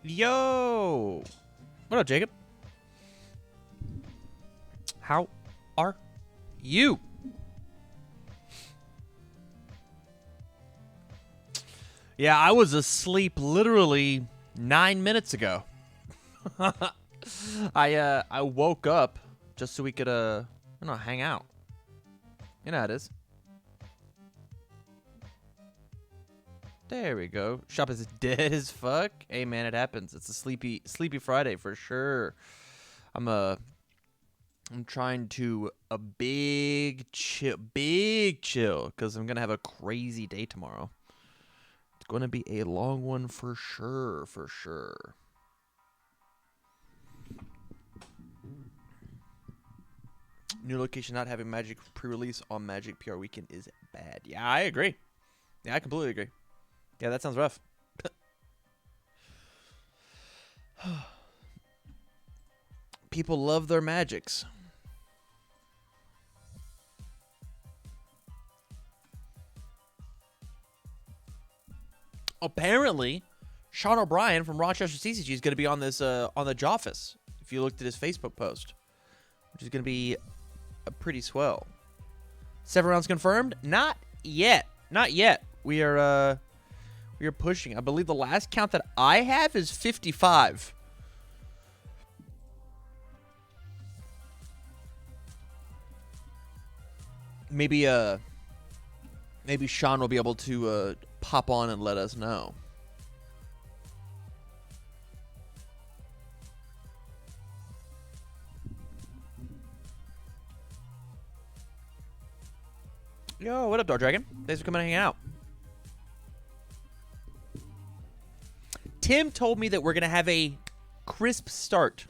Yo! What up, Jacob? How are you? Yeah, I was asleep literally 9 minutes ago. I woke up just so we could hang out. You know how it is. There we go. Shop is dead as fuck. Hey man, it happens. It's a sleepy Friday for sure. I'm trying to a big chill because I'm gonna have a crazy day tomorrow. It's gonna be a long one for sure. New location not having Magic pre-release on Magic PR weekend is bad. Yeah, I agree. Yeah, I completely agree. Yeah, that sounds rough. People love their Magics. Apparently, Sean O'Brien from Rochester CCG is going to be on this on the Joffice. If you looked at his Facebook post, which is going to be a pretty swell. 7 rounds confirmed? Not yet. We are pushing. I believe the last count that I have is 55. Maybe Sean will be able to pop on and let us know. Yo, what up, Dark Dragon? Thanks for coming and hanging out. Tim told me that we're going to have a crisp start.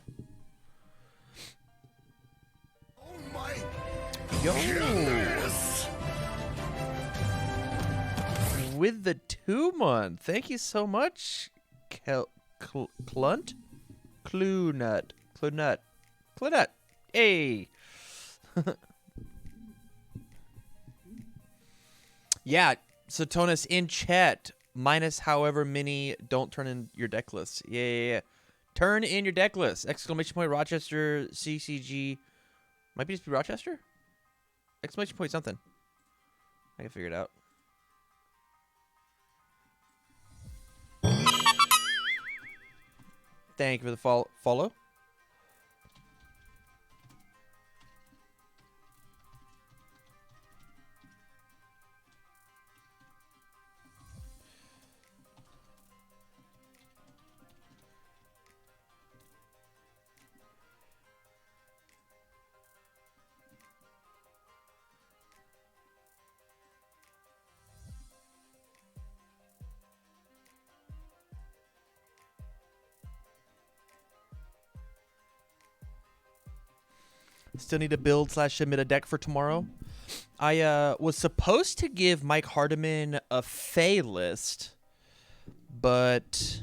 Oh my Yo. goodness. With the 2-month. Thank you so much, Clunt? Clunut. Hey. Yeah, Sotonis in chat. Minus however many don't turn in your deck lists. Yeah. Turn in your deck list. Exclamation point Rochester CCG. Might be just be Rochester? Exclamation point something. I can figure it out. Thank you for the follow. Still need to build / submit a deck for tomorrow. I was supposed to give Mike Hardiman a Fey list, but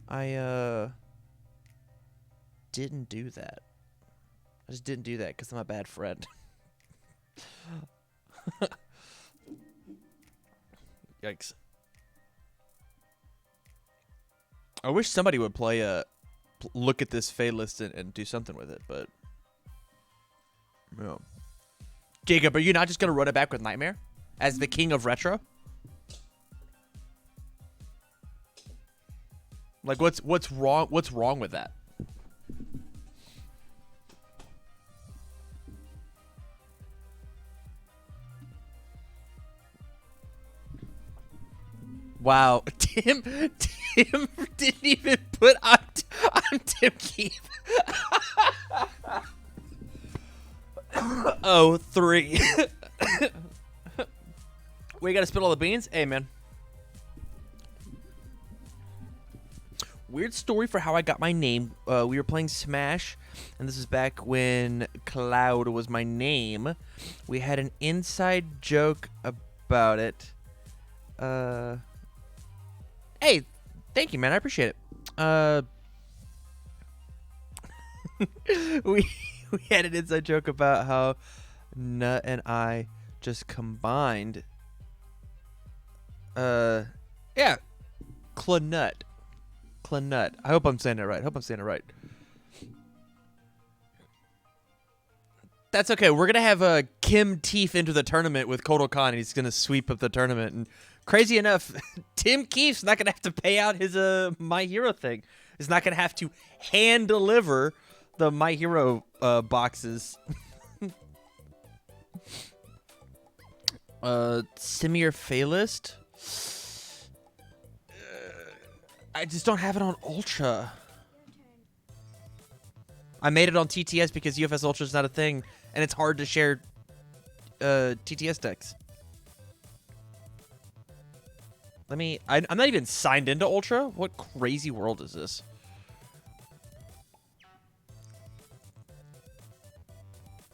I didn't do that. I just didn't do that because I'm a bad friend. Yikes. I wish somebody would look at this Fey list and do something with it, but... Yeah. Jacob, are you not just gonna run it back with Nightmare as the king of retro? Like, what's wrong? What's wrong with that? Wow, Tim didn't even put on Tim Keith. Oh, 3. We gotta spill all the beans? Hey, man. Weird story for how I got my name. We were playing Smash, and this is back when Cloud was my name. We had an inside joke about it. Hey, thank you, man. I appreciate it. We had an inside joke about how Nut and I just combined. Yeah, Clanut. Clanut. I hope I'm saying it right. That's okay. We're gonna have Kim Teef into the tournament with Kotal Khan, and he's gonna sweep up the tournament. And crazy enough, Tim Keefe's not gonna have to pay out his My Hero thing. He's not gonna have to hand deliver the My Hero boxes. Simir Faylist. I just don't have it on Ultra. I made it on TTS because UFS Ultra is not a thing, and it's hard to share TTS decks. I'm not even signed into Ultra. What crazy world is this?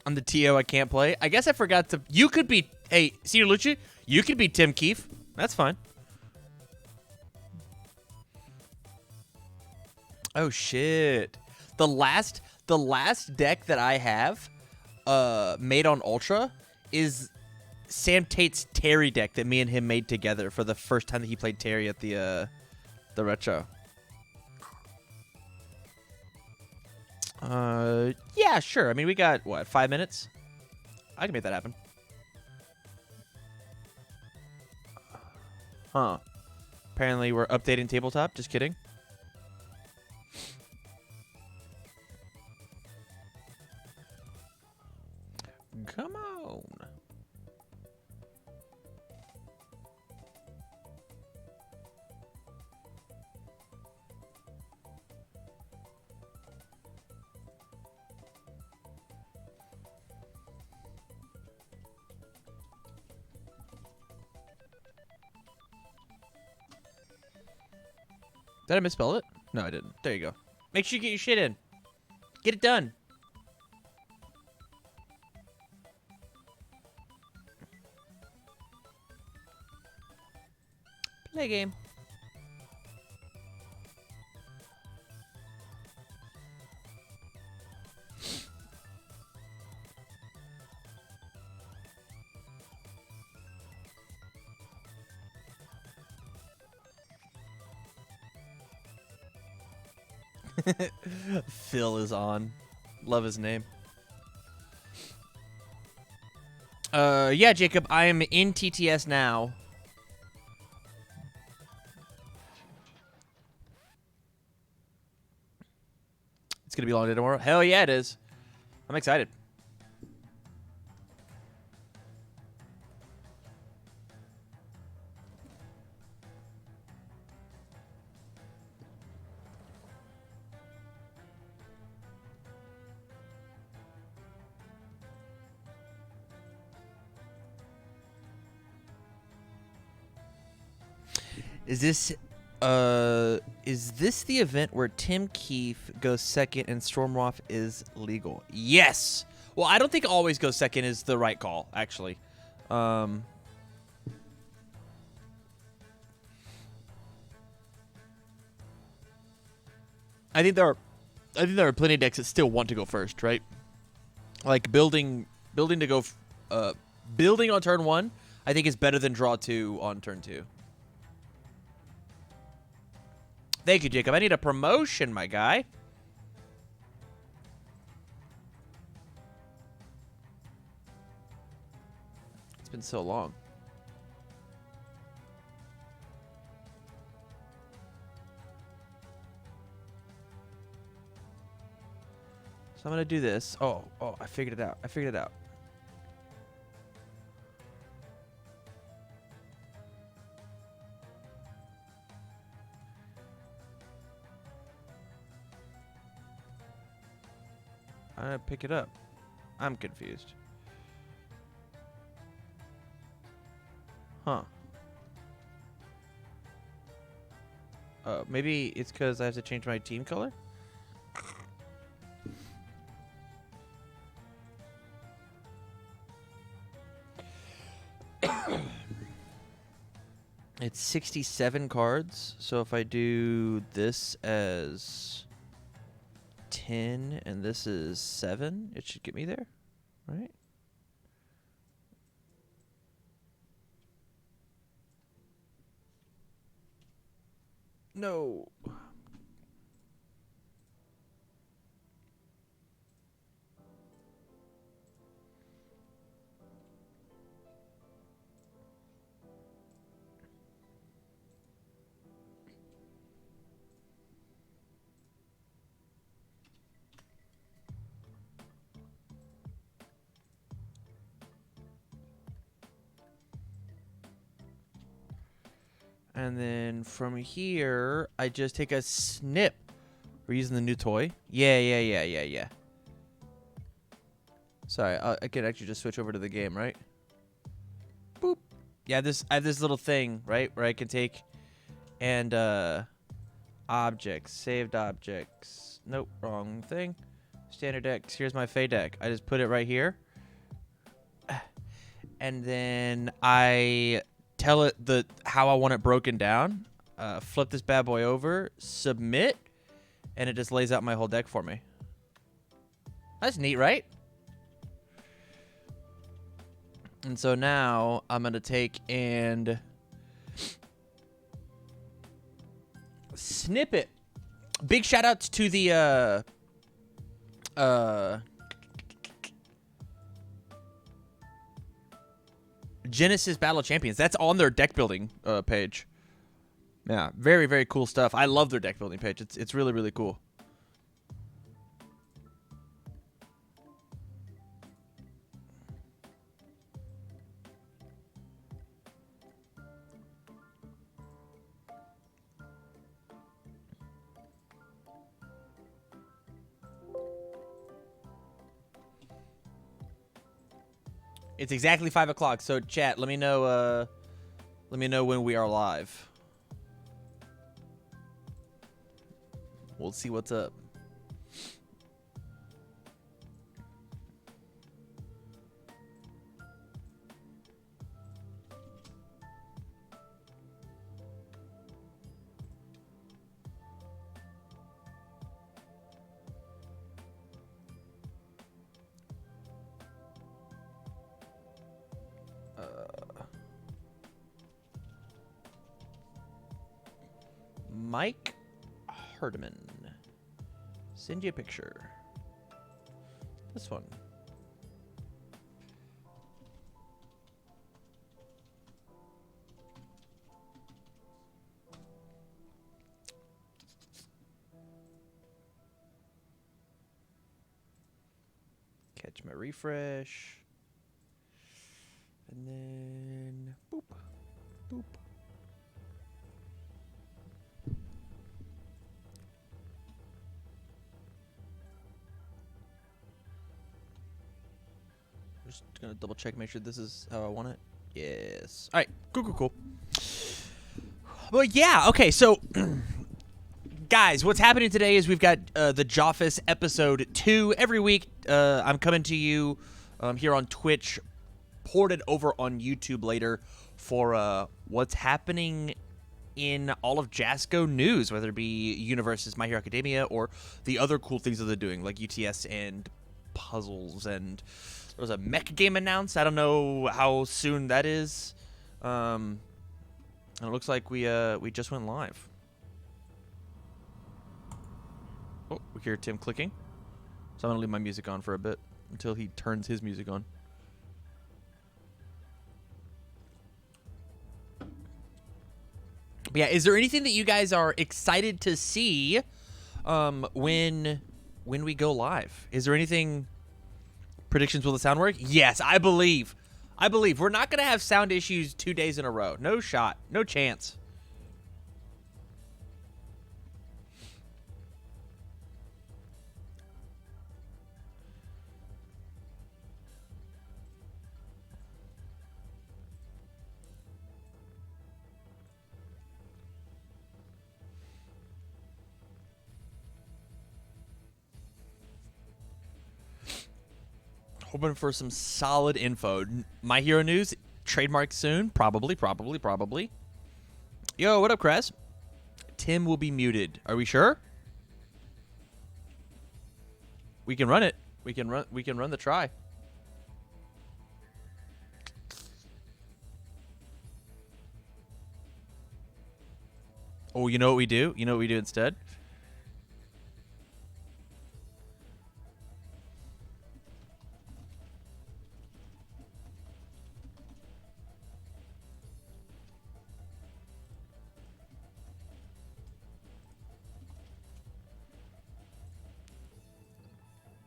I'm the TO I can't play. I guess I forgot to... You could be... Hey, Senior Lucha, you could be Tim Keefe. That's fine. Oh, shit. The last deck that I have made on Ultra is Sam Tate's Terry deck that me and him made together for the first time that he played Terry at the retro. Yeah, sure. I mean, we got, what, 5 minutes? I can make that happen. Huh. Apparently we're updating tabletop. Just kidding. Come on. Did I misspell it? No, I didn't. There you go. Make sure you get your shit in. Get it done. Play game. Phil is on. Love his name. Yeah, Jacob, I am in TTS now. It's gonna be a long day tomorrow. Hell yeah, it is. I'm excited. Is this the event where Tim Keefe goes second and Stormwolf is legal? Yes. Well, I don't think always go second is the right call, actually. I think there are plenty of decks that still want to go first, right? Like building to go building on turn 1, I think is better than draw 2 on turn 2. Thank you, Jacob. I need a promotion, my guy. It's been so long. So I'm going to do this. Oh, I figured it out. I'm going to pick it up. I'm confused. Huh. Maybe it's because I have to change my team color? It's 67 cards, so if I do this as 10 and this is 7, it should get me there, right? No. And then from here, I just take a snip. We're using the new toy. Yeah. Sorry, I could actually just switch over to the game, right? Boop. Yeah, I have this little thing, right, where I can take and objects, saved objects. Nope, wrong thing. Standard decks. Here's my Fey deck. I just put it right here. And then I tell it how I want it broken down. Flip this bad boy over, submit, and it just lays out my whole deck for me. That's neat, right? And so now I'm going to take and snip it. Big shout outs to the Genesis Battle of Champions. That's on their deck building page. Yeah, very, very cool stuff. I love their deck building page. It's really, really cool. It's exactly 5 o'clock. So chat, let me know when we are live. We'll see what's up. Mike Hardiman. Send you a picture. This one. Catch my refresh. And then boop. Boop. Just gonna double check, make sure this is how I want it. Yes. All right. Cool. Well, yeah. Okay. So, guys, what's happening today is we've got the Joffice episode 2 every week. I'm coming to you here on Twitch, ported over on YouTube later for what's happening in all of Jasco news, whether it be UniVersus, My Hero Academia, or the other cool things that they're doing, like UTS and puzzles. And there was a mech game announced. I don't know how soon that is. And it looks like we just went live. Oh, we hear Tim clicking. So I'm gonna leave my music on for a bit until he turns his music on. But yeah, is there anything that you guys are excited to see when we go live? Is there anything? Predictions, will the sound work? Yes, I believe. We're not going to have sound issues 2 days in a row. No shot. No chance. Hoping for some solid info. My Hero news, trademark soon. Probably. Yo, what up, Kress? Tim will be muted. Are we sure? We can run it. We can run the try. Oh, you know what we do? You know what we do instead?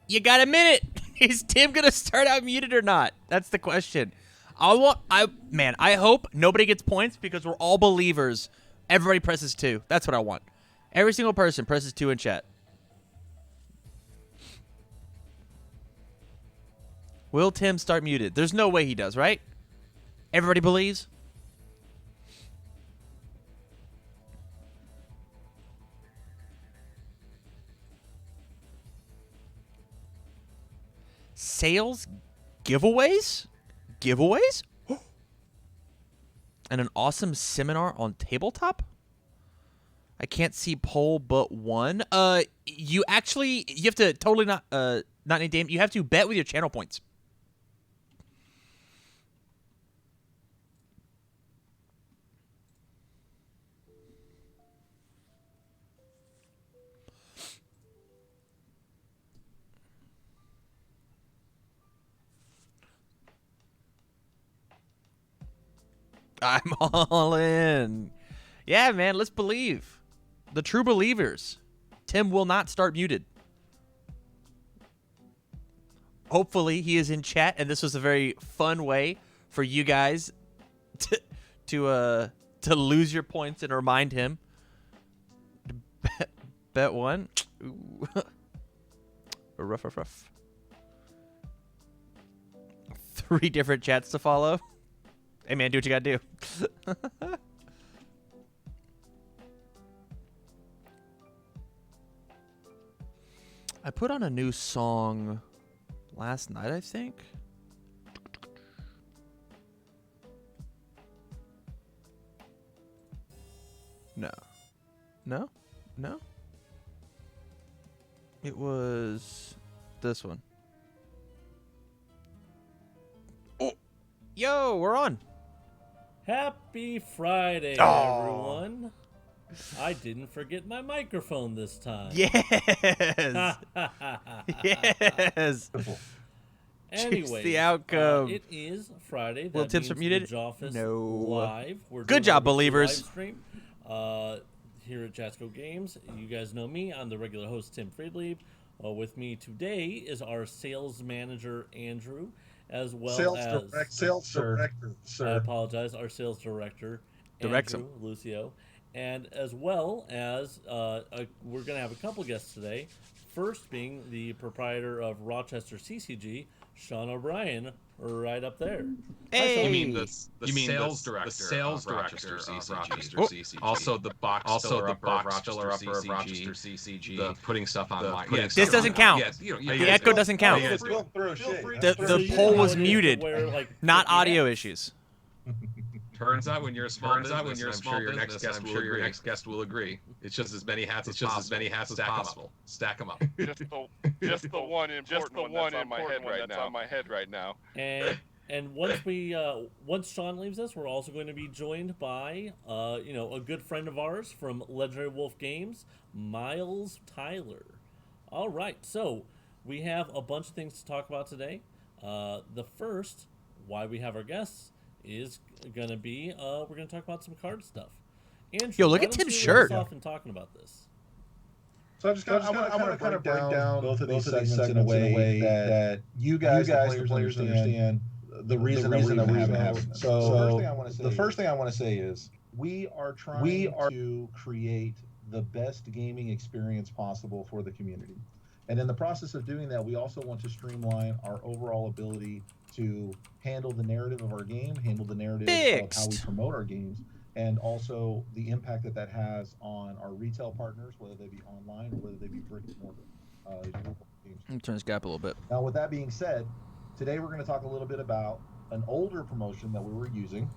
You got a minute. Is Tim gonna start out muted or not? That's the question. I hope nobody gets points because we're all believers Everybody presses 2. That's what I want. Every single person presses 2 in chat. Will Tim start muted? There's no way he does, right? Everybody believes? Sales giveaways? Giveaways? And an awesome seminar on tabletop? I can't see poll but one. You have to totally not name game. You have to bet with your channel points. I'm all in. Yeah, man, let's believe. The true believers. Tim will not start muted. Hopefully he is in chat, and this was a very fun way for you guys to lose your points and remind him. Bet one. Ooh. Rough. 3 different chats to follow. Hey, man, do what you gotta do. I put on a new song last night, I think. No. It was this one. Oh, yo, we're on. Happy Friday, everyone. I didn't forget my microphone this time. Yes. Yes. Anyway, the outcome. It is Friday. That Will Tips means muted? the Joffice No. Live. We're Good doing job, our weekly believers. live stream, here at Jasco Games. You guys know me. I'm the regular host, Tim Friedlieb. With me today is our sales manager, Andrew, as well Sales director, I sir. apologize, our sales director, Directs Andrew Lucio. And as well as we're going to have a couple guests today. First being the proprietor of Rochester CCG, Sean O'Brien, right up there. Hey. You mean the sales director of Rochester CCG. Also the box filler upper of Rochester CCG. The putting stuff online. This doesn't count. Yes, The echo doesn't count. Feel free. The poll was muted, not audio issues. Turns out when you're a small business, I'm sure your next guest will agree. It's just as many hats as possible. Stack them up. Just the one important one that's on my head right now. And once Sean leaves us, we're also going to be joined by a good friend of ours from Legendary Wolf Games, Miles Tyler. All right, so we have a bunch of things to talk about today. The first, why we have our guests, is going to be we're going to talk about some card stuff. Andrew, Yo, look why at don't Tim's you shirt. lead us off in talking about this? So I want to kind of break down both of these segments in a way that you guys, the players, understand the reason that we're having this. So the first thing I want to say is we are trying to create the best gaming experience possible for the community. And in the process of doing that, we also want to streamline our overall ability to handle the narrative of our game, handle the narrative of how we promote our games, and also the impact that has on our retail partners, whether they be online or whether they be brick and mortar. Let me turn this guy up a little bit. Now, with that being said, today we're going to talk a little bit about an older promotion that we were using,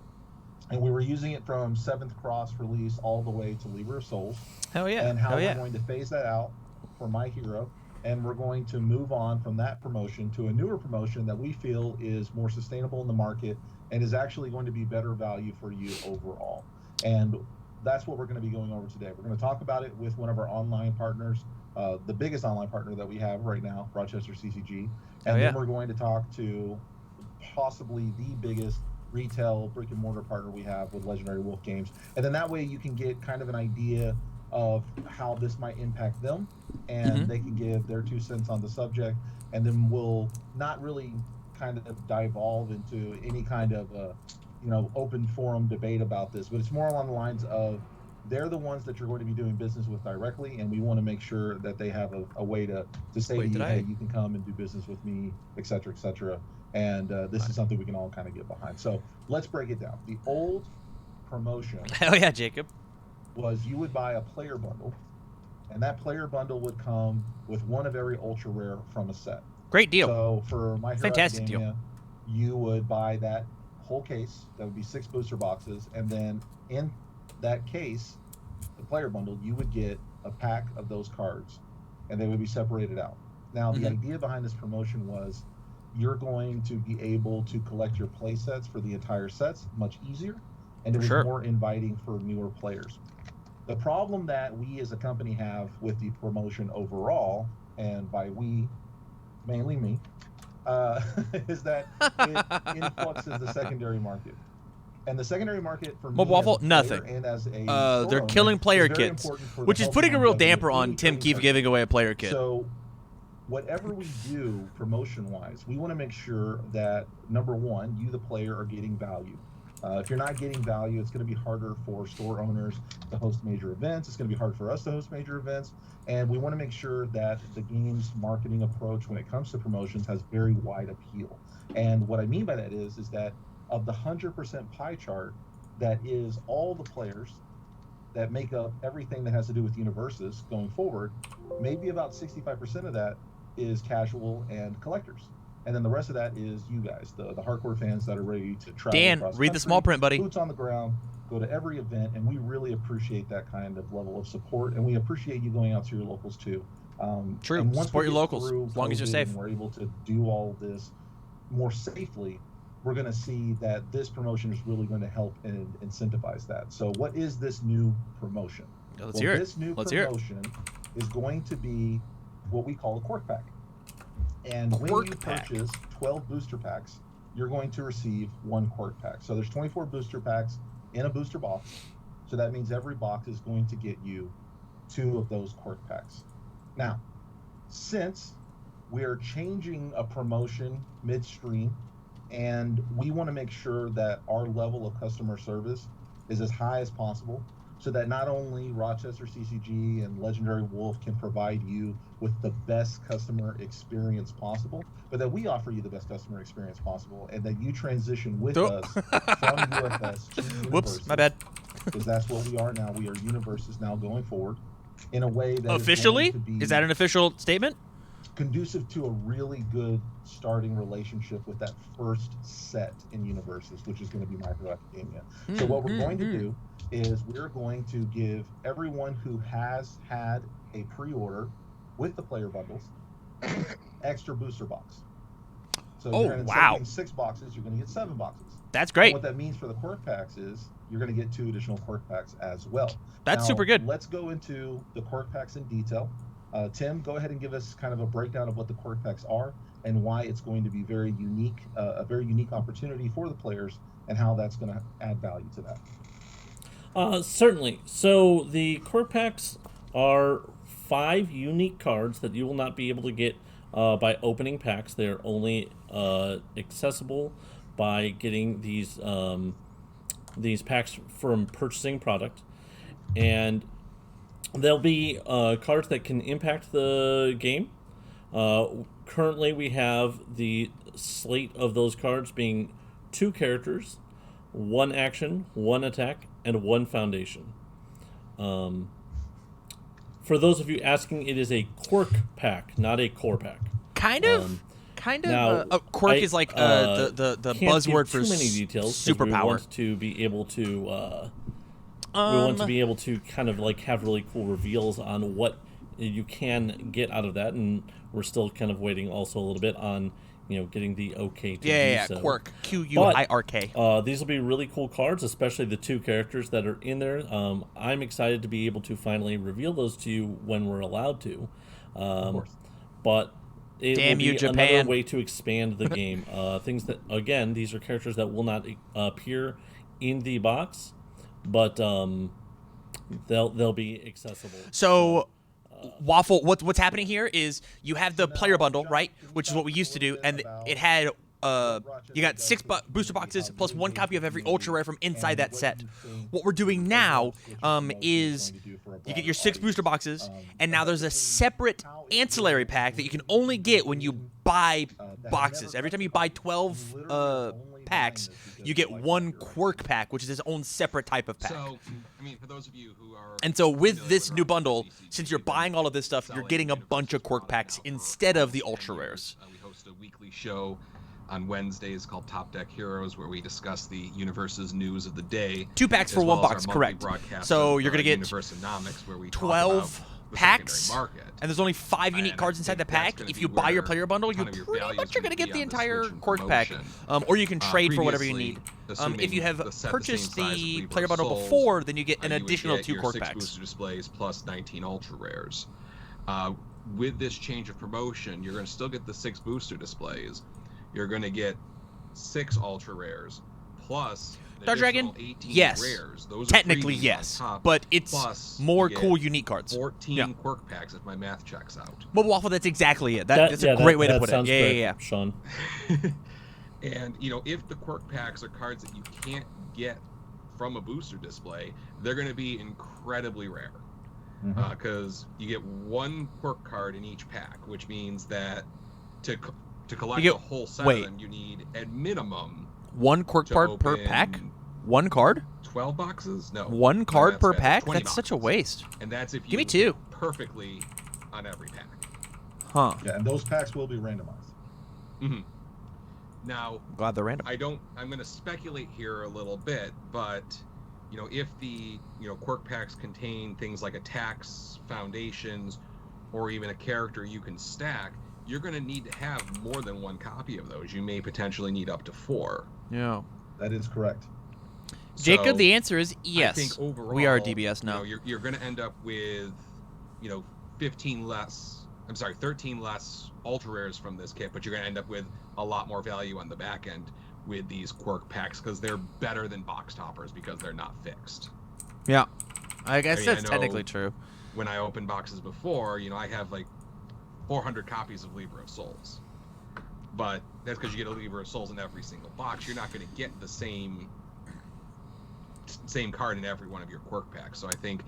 and we were using it from 7th Cross release all the way to Libra of Souls. Hell yeah. And how we're going to phase that out for My Hero, and we're going to move on from that promotion to a newer promotion that we feel is more sustainable in the market and is actually going to be better value for you overall. And that's what we're going to be going over today. We're going to talk about it with one of our online partners, the biggest online partner that we have right now, Rochester CCG. And then we're going to talk to possibly the biggest retail brick and mortar partner we have with Legendary Wolf Games. And then that way you can get kind of an idea of how this might impact them, and they can give their 2 cents on the subject, and then we'll not really kind of divulge into any kind of open forum debate about this, but it's more along the lines of they're the ones that you're going to be doing business with directly, and we want to make sure that they have a way to say to you, hey, you can come and do business with me, et cetera, et cetera. And this is something we can all kind of get behind. So let's break it down. The old promotion, hell yeah, Jacob, was you would buy a player bundle, and that player bundle would come with one of every ultra rare from a set. Great deal. So for My Hero Fantastic Academia, deal. you would buy that whole case. That would be 6 booster boxes, and then in that case, the player bundle, you would get a pack of those cards, and they would be separated out. Now, the idea behind this promotion was you're going to be able to collect your play sets for the entire sets much easier, and it was more inviting for newer players. The problem that we as a company have with the promotion overall, and by we, mainly me, is that it influxes the secondary market. And the secondary market for me Waffle, as a nothing. player and as a they're killing player kits, which is putting a real damper on Tim Keefe giving away a player kit. So whatever we do promotion-wise, we want to make sure that, number one, you, the player, are getting value. If you're not getting value, it's going to be harder for store owners to host major events. It's going to be hard for us to host major events. And we want to make sure that the game's marketing approach when it comes to promotions has very wide appeal. And what I mean by that is that of the 100% pie chart that is all the players that make up everything that has to do with UniVersus going forward, maybe about 65% of that is casual and collectors. And then the rest of that is you guys, the hardcore fans that are ready to travel. Dan, read the small print, buddy. Boots on the ground, go to every event, and we really appreciate that kind of level of support. And we appreciate you going out to your locals too. True. And once support we your get locals through as long as you're COVID safe. and we're able to do all this more safely, we're going to see that this promotion is really going to help and incentivize that. So what is this new promotion? Let's hear it. This new promotion is going to be what we call a quirk pack. And when you purchase 12 booster packs, you're going to receive 1 quirk pack. So there's 24 booster packs in a booster box. So that means every box is going to get you 2 of those quirk packs. Now, since we are changing a promotion midstream, and we want to make sure that our level of customer service is as high as possible, so that not only Rochester CCG and Legendary Wolf can provide you with the best customer experience possible, but that we offer you the best customer experience possible, and that you transition with us from UFS to UniVersus. Whoops, my bad. Because that's what we are now. We are UniVersus now going forward in a way that officially? Is going to be is that an official statement? Conducive to a really good starting relationship with that first set in UniVersus, which is going to be My Hero Academia. So what we're going to do is we're going to give everyone who has had a pre-order with the player bundles extra booster box. So instead of getting 6 boxes, you're going to get 7 boxes. That's great. And what that means for the quirk packs is you're going to get 2 additional quirk packs as well. That's now, super good. Let's go into the quirk packs in detail. Tim, go ahead and give us kind of a breakdown of what the quirk packs are and why it's going to be very unique, a very unique opportunity for the players, and how that's going to add value to that. Certainly. So the quirk packs are 5 unique cards that you will not be able to get by opening packs. They're only accessible by getting these packs from purchasing product, and there'll be cards that can impact the game. Currently, we have the slate of those cards being 2 characters, 1 action, 1 attack, and 1 foundation. For those of you asking, it is a quirk pack, not a core pack. Kind of. Now, quirk is like the buzzword for too many details. superpower. We want to be able to. We want to be able to kind of like have really cool reveals on what you can get out of that, and we're still kind of waiting also a little bit on getting the okay to do so. Quirk, QUIRK. These will be really cool cards, especially the 2 characters that are in there. I'm excited to be able to finally reveal those to you when we're allowed to. Of course. But it Damn will you, be Japan. another way to expand the game. Things that, again, these are characters that will not appear in the box, but they'll be accessible. So, Waffle, what's happening here is you have the player bundle, right? Which is what we used to do, and it had you got 6 booster boxes plus 1 copy of every ultra rare from inside that set. What we're doing now is you get your 6 booster boxes, and now there's a separate ancillary pack that you can only get when you buy boxes. Every time you buy 12 packs, you get 1 quirk pack, which is its own separate type of pack. So, I mean, for those of you who are... And so with this new bundle, since you're buying all of this stuff, you're getting a bunch of quirk packs instead of the ultra rares. We host a weekly show on Wednesdays called Top Deck Heroes, where we discuss the UniVersus news of the day. 2 packs for 1 box, correct. So you're going to get where we 12 packs, market. And there's only 5 unique cards inside the pack. If you buy your player bundle, you pretty much are going to get the entire quirk pack. Or you can trade for whatever you need. If you have purchased the player bundle before, then you get an additional 2 quirk 6 packs. booster displays plus 19 ultra rares. With this change of promotion, you're going to still get the 6 booster displays. You're going to get 6 ultra rares plus Star Dragon, 18 yes. rares. Those Technically, are yes. top, but it's plus more cool unique cards. 14 quirk packs if my math checks out. Well, Waffle, that's exactly it. That's a great way to put it. Yeah. Sean. And, you know, if the quirk packs are cards that you can't get from a booster display, they're going to be incredibly rare. Because you get 1 quirk card in each pack, which means that to collect the whole set of them, you need at minimum 1 quirk card per pack? 1 card? 12 boxes? No. 1 card per pack? That's boxes. such a waste. And that's if you give me 2 perfectly on every pack. Huh. Yeah, and those packs will be randomized. Now, glad they're random. I'm going to speculate here a little bit, but you know, if the quirk packs contain things like attacks, foundations, or even a character you can stack, you're going to need to have more than 1 copy of those. You may potentially need up to 4. Yeah. That is correct. Jacob, So, the answer is yes. I think overall, we are DBS now. You're going to end up with, 13 less ultra rares from this kit, but you're going to end up with a lot more value on the back end with these quirk packs because they're better than box toppers because they're not fixed. Yeah. I guess I that's technically true. When I opened boxes before, I have like 400 copies of Libra of Souls. But that's because you get a Libra of Souls in every single box. You're not going to get the same card in every one of your quirk packs. So I think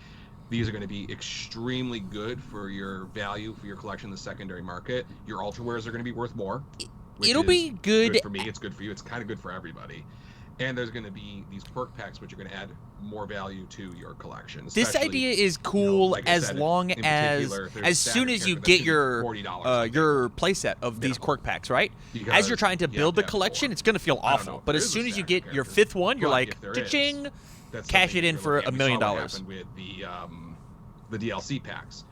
these are going to be extremely good for your value for your collection in the secondary market. Your ultra rares are going to be worth more. It'll be good for me. It's good for you. It's kind of good for everybody. And there's going to be these quirk packs, which are going to add more value to your collection. This idea is cool, like as long as soon as you get your playset of these quirk packs, right? Because, as you're trying to build the collection, it's going to feel awful. But as soon as you get your 5th one, you're like, cha-ching, cash it in for $1 million. With the DLC packs,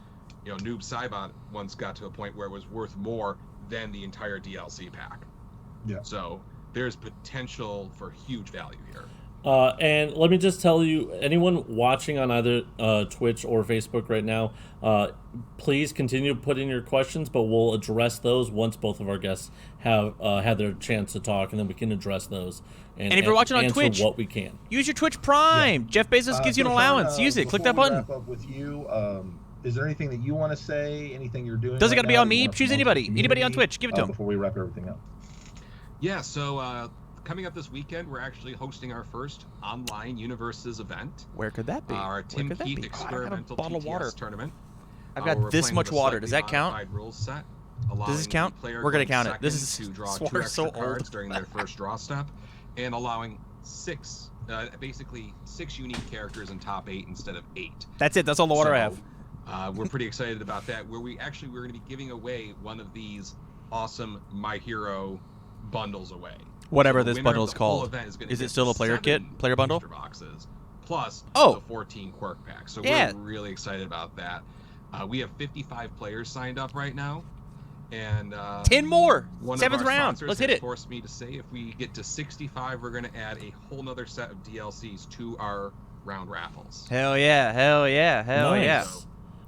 Noob Saibot once got to a point where it was worth more than the entire DLC pack. Yeah. So there's potential for huge value here. And let me just tell you, anyone watching on either Twitch or Facebook right now, please continue to put in your questions, but we'll address those once both of our guests have had their chance to talk, and then we can address those. And if you're watching on Twitch, what we can. Use your Twitch Prime. Yeah. Jeff Bezos gives you an allowance. Use it. Click that button. Wrap up with you, is there anything that you want to say? Anything you're doing? Doesn't got to be on me. Choose anybody. Anybody on Twitch. Give it to them. Before we wrap everything up. Yeah, so coming up this weekend, we're actually hosting our first online UniVersus event. Where could that be? Our Tim Keith Experimental TTS tournament. I've got this much water. Does that count? Rules set, does this count? We're going to count it. This is to draw 2 extra cards during their first draw step, and allowing 6 unique characters in top 8 instead of 8. That's it. That's all the water I have. We're pretty excited about that. We're going to be giving away one of these awesome My Hero bundles away. Whatever this bundle is called. Is it still a player kit? Player bundle? Boxes, plus the 14 quirk packs. So we're really excited about that. We have 55 players signed up right now. And 10 more. 7th round. Let's hit it. Forced me to say if we get to 65, we're going to add a whole nother set of DLCs to our round raffles. Hell yeah. Hell yeah. Hell nice. Yeah. So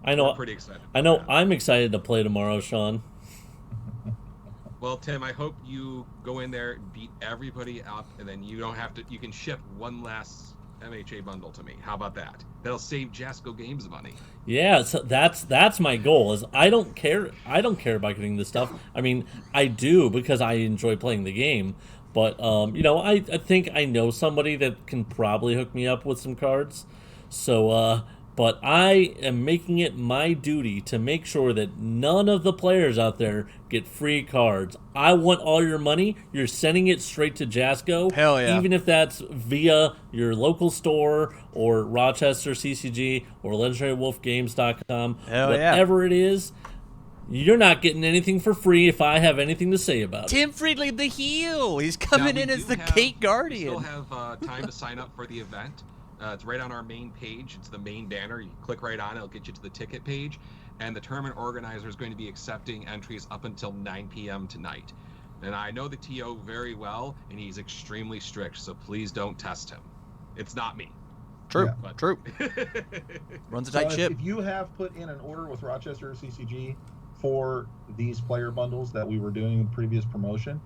I know. We're pretty excited. I know. I'm excited to play tomorrow, Sean. Well, Tim, I hope you go in there, beat everybody up, and then you don't have to. You can ship one less MHA bundle to me. How about that? That'll save Jasco Games money. Yeah, so that's my goal. Is I don't care about getting this stuff. I mean, I do because I enjoy playing the game. But I think I know somebody that can probably hook me up with some cards. So but I am making it my duty to make sure that none of the players out there get free cards. I want all your money. You're sending it straight to Jasco. Hell yeah. Even if that's via your local store or Rochester CCG or LegendaryWolfGames.com. Hell whatever it is, you're not getting anything for free if I have anything to say about it. Tim Friedley, the heel. He's coming in as the Gate Guardian. We still have time to sign up for the event. It's right on our main page. It's the main banner. You click right on it. It'll get you to the ticket page. And the tournament organizer is going to be accepting entries up until 9 p.m. tonight. And I know the TO very well, and he's extremely strict, so please don't test him. It's not me. True, Yeah. true. Runs a tight ship. If you have put in an order with Rochester CCG for these player bundles that we were doing in previous promotion,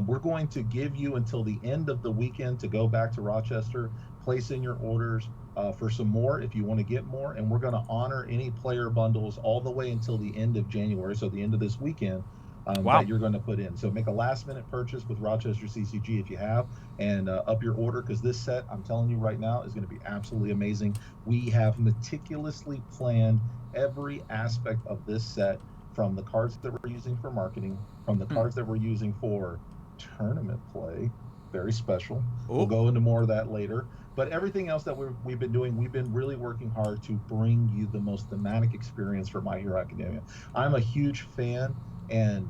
we're going to give you until the end of the weekend to go back to Rochester, place in your orders for some more if you want to get more, and we're going to honor any player bundles all the way until the end of January, so the end of this weekend, that you're going to put in. So make a last-minute purchase with Rochester CCG if you have, and up your order, because this set, I'm telling you right now, is going to be absolutely amazing. We have meticulously planned every aspect of this set, from the cards that we're using for marketing, from the cards that we're using for tournament play, very special. We'll go into more of that later. But everything else that we've been doing, we've been really working hard to bring you the most thematic experience for My Hero Academia. I'm a huge fan and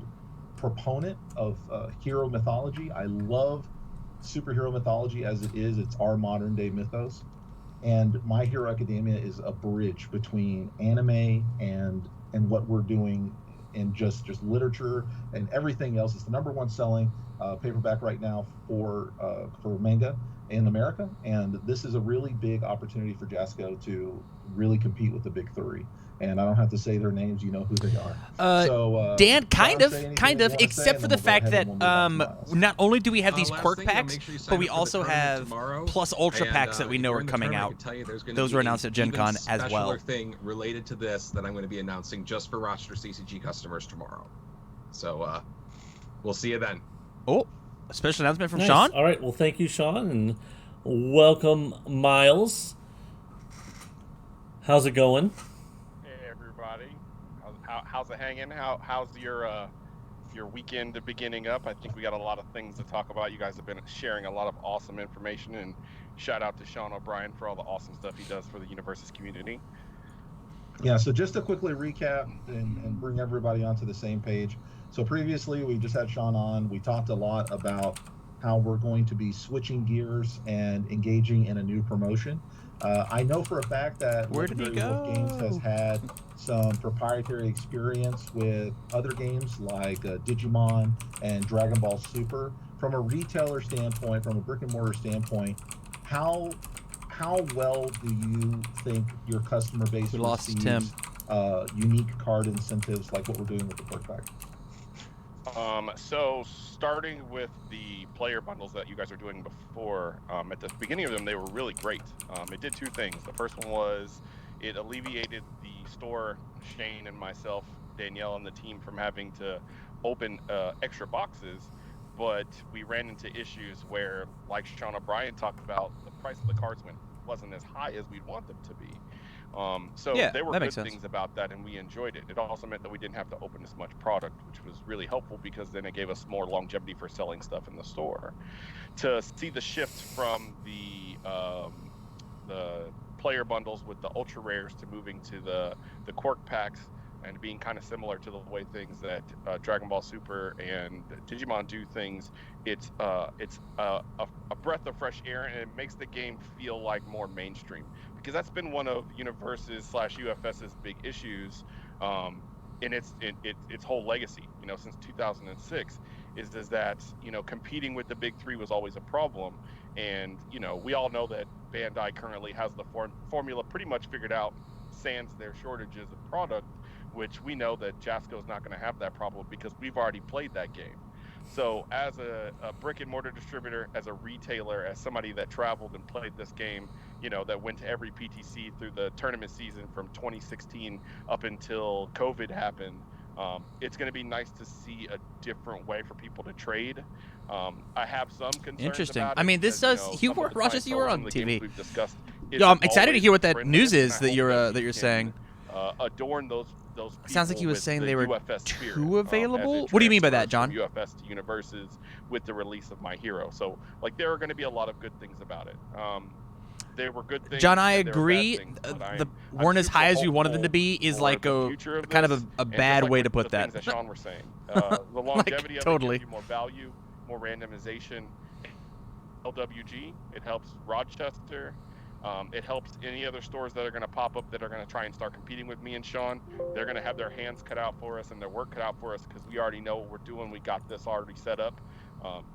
proponent of hero mythology. I love superhero mythology as it is. It's our modern day mythos. And My Hero Academia is a bridge between anime and what we're doing in just literature and everything else. It's the #1 selling paperback right now for manga in America, and this is a really big opportunity for Jasco to really compete with the big three. And I don't have to say their names; you know who they are. Dan, kind of, except for the fact that not only do we have these quirk packs, but we also have plus ultra packs that we know are coming out. Those were announced at Gen Con as well. Thing related to this that I'm going to be announcing just for Rochester CCG customers tomorrow. So we'll see you then. Oh, a special announcement from Sean. All right, well, thank you, Sean, and welcome, Miles. How's it going? How's it hanging? How's your weekend beginning up? I think we got a lot of things to talk about. You guys have been sharing a lot of awesome information, and shout out to Sean O'Brien for all the awesome stuff he does for the UniVersus community. Yeah, so just to quickly recap and bring everybody onto the same page. So previously we just had Sean on. We talked a lot about how we're going to be switching gears and engaging in a new promotion. I know for a fact that Legendary Wolf Games has had some proprietary experience with other games like Digimon and Dragon Ball Super. From a retailer standpoint, from a brick and mortar standpoint, how well do you think your customer base receives unique card incentives like what we're doing with the quirk pack? So starting with the player bundles that you guys were doing before, at the beginning of them, they were really great. It did two things. The first one was it alleviated the store, Shane and myself, Danielle and the team, from having to open extra boxes, but we ran into issues where, like Sean O'Brien talked about, the price of the cards wasn't as high as we'd want them to be. So there were good things about that, and we enjoyed it. It also meant that we didn't have to open as much product, which was really helpful because then it gave us more longevity for selling stuff in the store. To see the shift from the player bundles with the ultra rares to moving to the quirk packs and being kind of similar to the way things that Dragon Ball Super and Digimon do things, it's a breath of fresh air, and it makes the game feel like more mainstream. Because that's been one of UniVersus/UFS's big issues in its whole legacy, since 2006, is that, competing with the big three was always a problem. And, we all know that Bandai currently has the formula pretty much figured out, sans their shortages of product, which we know that Jasco's not going to have that problem because we've already played that game. So as a brick and mortar distributor, as a retailer, as somebody that traveled and played this game, that went to every PTC through the tournament season from 2016 up until COVID happened, it's going to be nice to see a different way for people to trade. I have some concerns. Interesting. About I it mean, this because, does. You were Rochester. You were on TV. We've discussed. Yo, I'm excited to always hear what that friendly, news and is I that hope you're we can, saying. Adorn those people. Sounds like he was with saying the they were UFS spirit, too as available. it What do you mean by that, transfers John? from UFS to UniVersus with the release of My Hero. So, like, there are going to be a lot of good things about it. There were good things. John, I and there were bad agree. things, but The I'm weren't as super high as we wanted them to hopeful be is for like the a future of kind of this, a and just bad like way with to put the that. things that Sean was saying. The longevity of totally. it gives you more value, more randomization. LWG, it helps Rochester. It helps any other stores that are going to pop up that are going to try and start competing with me and Sean. They're going to have their hands cut out for us and their work cut out for us because we already know what we're doing. We got this already set up.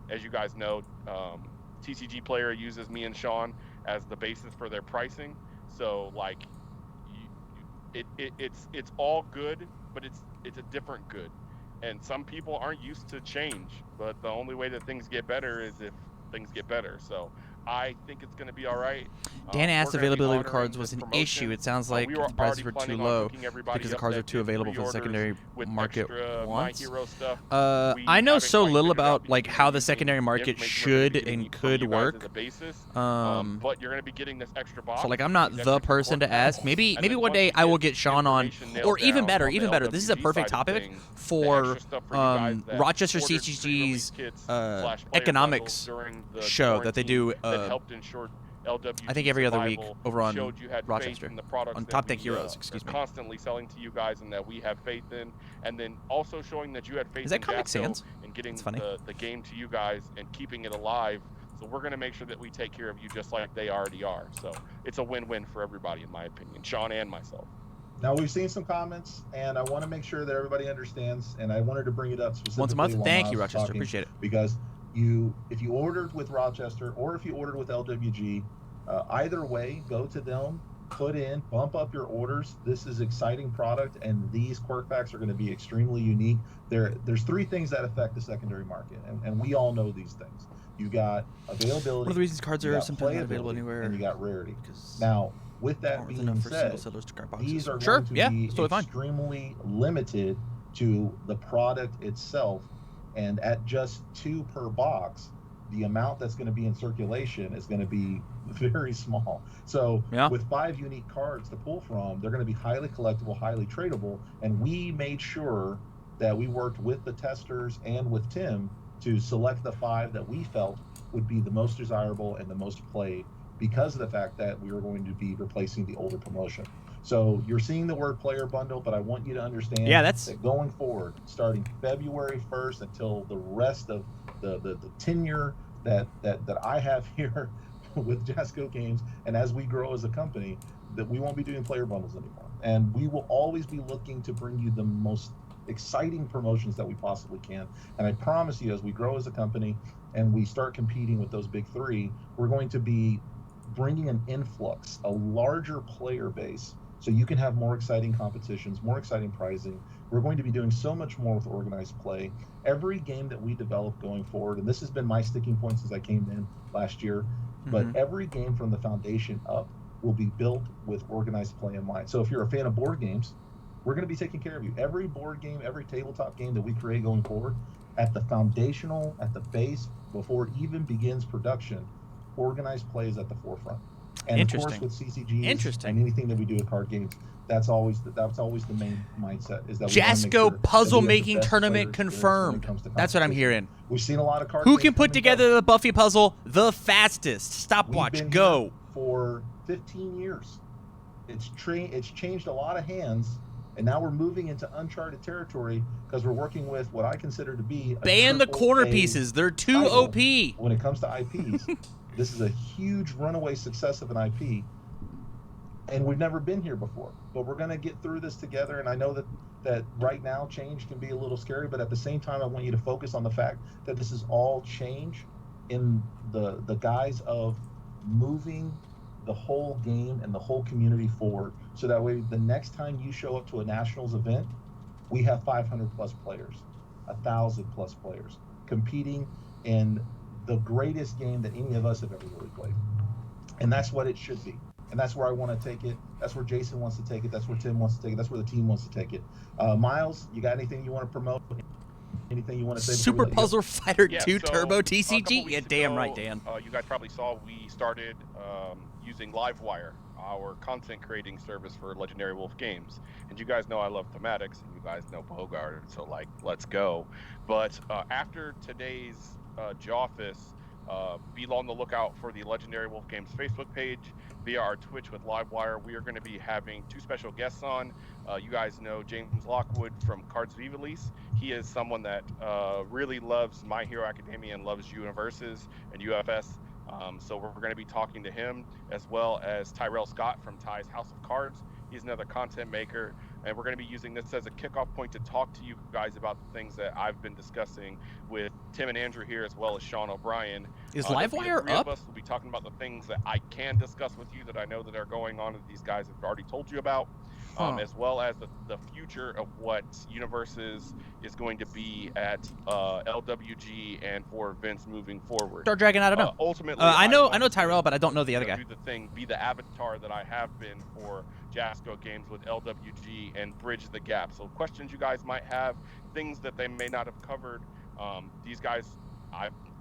As you guys know, TCG Player uses me and Sean as the basis for their pricing. So, like, it's all good, but it's a different good. And some people aren't used to change, but the only way that things get better is if things get better. So I think it's going to be all right. Dan asked we're gonna be availability of honoring cards was this an promotion. issue. It sounds like We the prices already were too planning on low hooking everybody because the up cards are that too did available for the pre-orders secondary with market extra My once. Hero stuff. I know haven't so quite little figured out about because like we're how the using secondary market information should we're getting and from could you guys work. as a basis. Um, But you're going to be getting this extra box. So like I'm not these the extra person to quirk ask. packs, Maybe and maybe then one once day we I will get Sean on, information nailed or even down better, on the even better. This is a LWG perfect side of topic things, the for extra stuff for you guys that Rochester ordered CCG's pre-release kits / player economics bundles during the show that they do. quarantine that helped ensure LWG I think every other week survival, over on showed you had Rochester, faith in the products on that Top Deck we, Heroes. Excuse are me. constantly selling to you guys and that we have faith in, and then also showing that you had faith Is that in Comic Jasco Sans? and getting That's funny. the game to you guys and keeping it alive. So we're going to make sure that we take care of you just like they already are. So it's a win-win for everybody, in my opinion, Sean and myself. Now, we've seen some comments, and I want to make sure that everybody understands, and I wanted to bring it up specifically Once a month. while Thank Miles you, was Rochester. talking, Appreciate it. because if you ordered with Rochester or if you ordered with LWG, either way, go to them, put in, bump up your orders. This is exciting product, and these quirk packs are going to be extremely unique. There's three things that affect the secondary market, and we all know these things. You got availability. One of the reasons cards you are got sometimes not available playability, anywhere. and you got rarity. Because Now, with that aren't being enough for single said, settlers to card boxes. these are Sure, going to yeah, be it's totally fine. extremely limited to the product itself, and at just 2 per box, the amount that's going to be in circulation is going to be very small. So Yeah. with 5 unique cards to pull from, they're going to be highly collectible, highly tradable, and we made sure that we worked with the testers and with Tim to select the 5 that we felt would be the most desirable and the most played, because of the fact that we were going to be replacing the older promotion. So you're seeing the word player bundle, but I want you to understand that going forward, starting February 1st until the rest of the tenure that I have here with Jasco Games, and as we grow as a company, that we won't be doing player bundles anymore. And we will always be looking to bring you the most exciting promotions that we possibly can. And I promise you, as we grow as a company and we start competing with those big 3, we're going to be bringing an influx, a larger player base, so you can have more exciting competitions, more exciting prizing. We're going to be doing so much more with organized play. Every game that we develop going forward, and this has been my sticking point since I came in last year, but every game from the foundation up will be built with organized play in mind. So if you're a fan of board games, we're going to be taking care of you. Every board game, every tabletop game that we create going forward, at the foundational, at the base, before it even begins production, organized play is at the forefront. And of course, with CCGs and anything that we do with card games, that's always the main mindset. Is that Jasco puzzle making tournament confirmed. That's what I'm hearing. We've seen a lot of cards. Who can put together the Buffy puzzle the fastest? Stopwatch, go. For 15 years, it's changed a lot of hands, and now we're moving into uncharted territory because we're working with what I consider to be ban the corner pieces. They're too OP. When it comes to IPs, this is a huge runaway success of an IP. And we've never been here before, but we're going to get through this together. And I know that right now change can be a little scary, but at the same time, I want you to focus on the fact that this is all change in the guise of moving the whole game and the whole community forward. So that way, the next time you show up to a nationals event, we have 500 plus players, 1,000 plus players. competing in the greatest game that any of us have ever really played. And that's what it should be. And that's where I want to take it. That's where Jason wants to take it. That's where Tim wants to take it. That's where the team wants to take it. Miles, you got anything you want to promote? Anything you want to say? Super Puzzle Fighter 2 so Turbo a TCG? couple Yeah, weeks damn ago, right, Dan. You guys probably saw we started using Livewire, our content creating service for Legendary Wolf Games. And you guys know I love thematics, and you guys know Bogart, so like, let's go. But after today's Joffice, be on the lookout for the Legendary Wolf Games Facebook page via our Twitch with Livewire. We are going to be having 2 special guests on. You guys know James Lockwood from Cards Viva Lease. He is someone that really loves My Hero Academia and loves UniVersus and UFS. So we're going to be talking to him, as well as Tyrell Scott from Ty's House of Cards. He's another content maker, and we're going to be using this as a kickoff point to talk to you guys about the things that I've been discussing with Tim and Andrew here, as well as Sean O'Brien. Is Livewire three up? of us will be talking about the things that I can discuss with you that I know that are going on that these guys have already told you about. As well as the future of what UniVersus is going to be at LWG and for events moving forward. Star Dragon, I don't know. Ultimately, I know want Tyrell, but I don't know the to other guy. do the thing, be the avatar that I have been for Jasco Games with LWG and bridge the gap. So questions you guys might have, things that they may not have covered. These guys,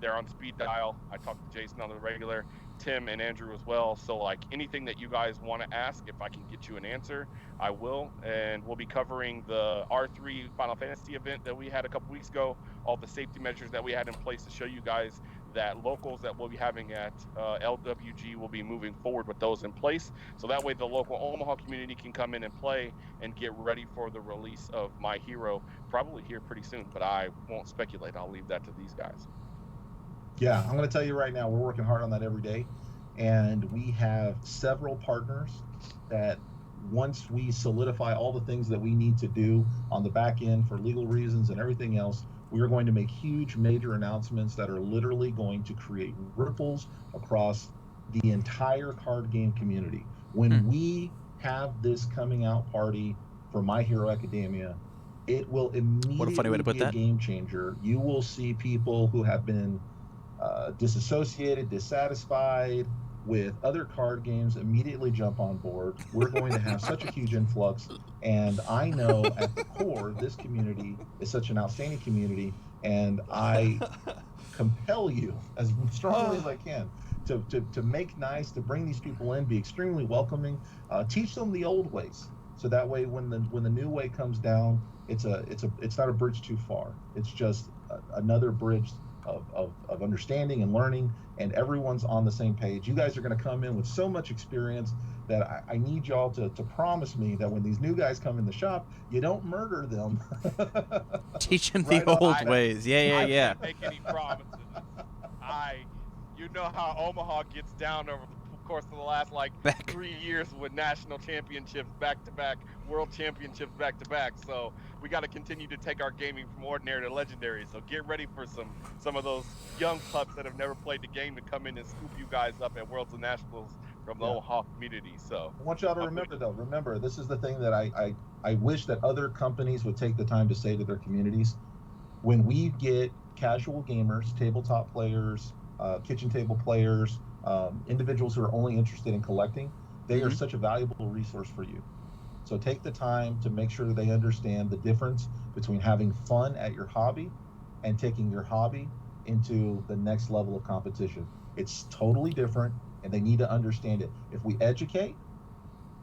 they're on speed dial. I talk to Jason on the regular, Tim and Andrew as well. So like anything that you guys want to ask, if I can get you an answer, I will. And we'll be covering the R3 Final Fantasy event that we had a couple weeks ago, all the safety measures that we had in place to show you guys that locals that we'll be having at LWG will be moving forward with those in place. So that way the local Omaha community can come in and play and get ready for the release of My Hero, probably here pretty soon, but I won't speculate. I'll leave that to these guys. Yeah, I'm going to tell you right now, we're working hard on that every day. And we have several partners that once we solidify all the things that we need to do on the back end for legal reasons and everything else, we are going to make huge major announcements that are literally going to create ripples across the entire card game community. When we have this coming out party for My Hero Academia, it will immediately What a funny way to put be that. a game changer. You will see people who have been disassociated, dissatisfied with other card games immediately jump on board. We're going to have such a huge influx, and I know at the core this community is such an outstanding community, and I compel you as strongly as I can to make nice, to bring these people in, be extremely welcoming, teach them the old ways, so that way when the new way comes down, it's not a bridge too far. It's just another bridge of understanding and learning, and everyone's on the same page. You guys are going to come in with so much experience that I need y'all to promise me that when these new guys come in the shop, you don't murder them. Teach them Right the on. old ways. Yeah. I can't make any promises. You know how Omaha gets down over the course of the last 3 years with national championships back-to-back, world championships back-to-back. So we got to continue to take our gaming from ordinary to legendary. So get ready for some of those young pups that have never played the game to come in and scoop you guys up at Worlds and Nationals from the Omaha community. So I want y'all to remember, this is the thing that I wish that other companies would take the time to say to their communities. When we get casual gamers, tabletop players, kitchen table players, individuals who are only interested in collecting, they are such a valuable resource for you. So take the time to make sure that they understand the difference between having fun at your hobby and taking your hobby into the next level of competition. It's totally different, and they need to understand it. If we educate,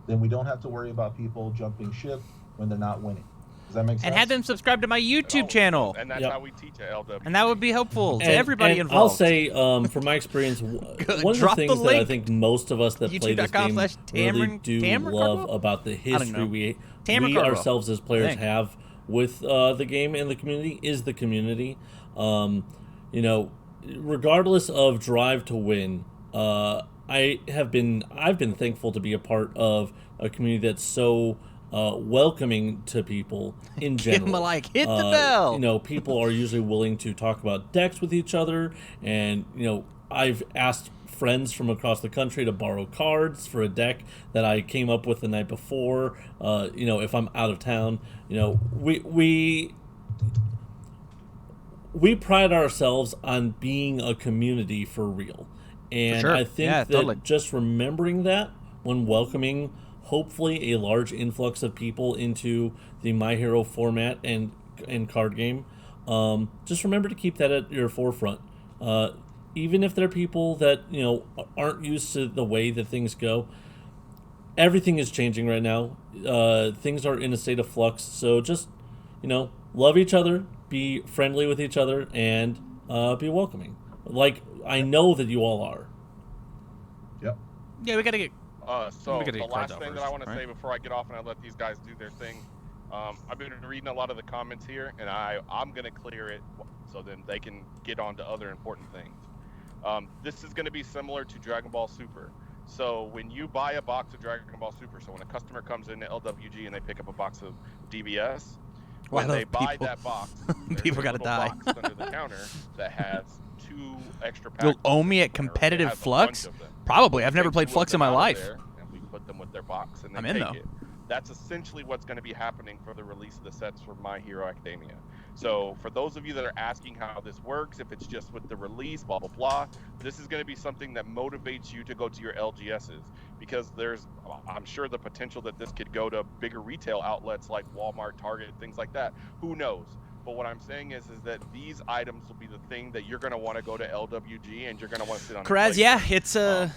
then we don't have to worry about people jumping ship when they're not winning. Does that make sense? And have them subscribe to my YouTube channel. And that's how we teach at LW. And that would be helpful to everybody and involved. I'll say, from my experience, one of the Drop the things that I link. think most of us that play this game really do love about the history we ourselves as players have with the game and the community is the community. Regardless of drive to win, I've been thankful to be a part of a community that's so welcoming to people in general. Give them hit the bell. People are usually willing to talk about decks with each other, and I've asked friends from across the country to borrow cards for a deck that I came up with the night before. If I'm out of town, we pride ourselves on being a community for real. And sure. I think Yeah, that totally. just remembering that when welcoming hopefully a large influx of people into the My Hero format and card game, just remember to keep that at your forefront. Even if there are people that aren't used to the way that things go, everything is changing right now. Things are in a state of flux, so just love each other, be friendly with each other, and be welcoming. Like I know that you all are. Yep. Yeah, we gotta get. So We gotta the get cards last out thing that first, I want to right? say before I get off and I let these guys do their thing, I've been reading a lot of the comments here, and I'm gonna clear it so then they can get on to other important things. This is gonna be similar to Dragon Ball Super. So when you buy a box of Dragon Ball Super, so when a customer comes into LWG and they pick up a box of DBS, Well, I when love they buy people. that box, there's People a gotta little die. box under the counter that has 2 extra packs. You'll owe me in at it, or it competitive has a Flux? bunch of them. Probably. We I've never take played 2 of Flux in them my out of life. there, and we put them with their box, and they I'm in, take though. it. That's essentially what's going to be happening for the release of the sets for My Hero Academia. So for those of you that are asking how this works, if it's just with the release, blah, blah, blah, this is going to be something that motivates you to go to your LGSs, because there's, I'm sure, the potential that this could go to bigger retail outlets like Walmart, Target, things like that. Who knows? But what I'm saying is that these items will be the thing that you're going to want to go to LWG and you're going to want to sit on. Karaz, yeah, it's so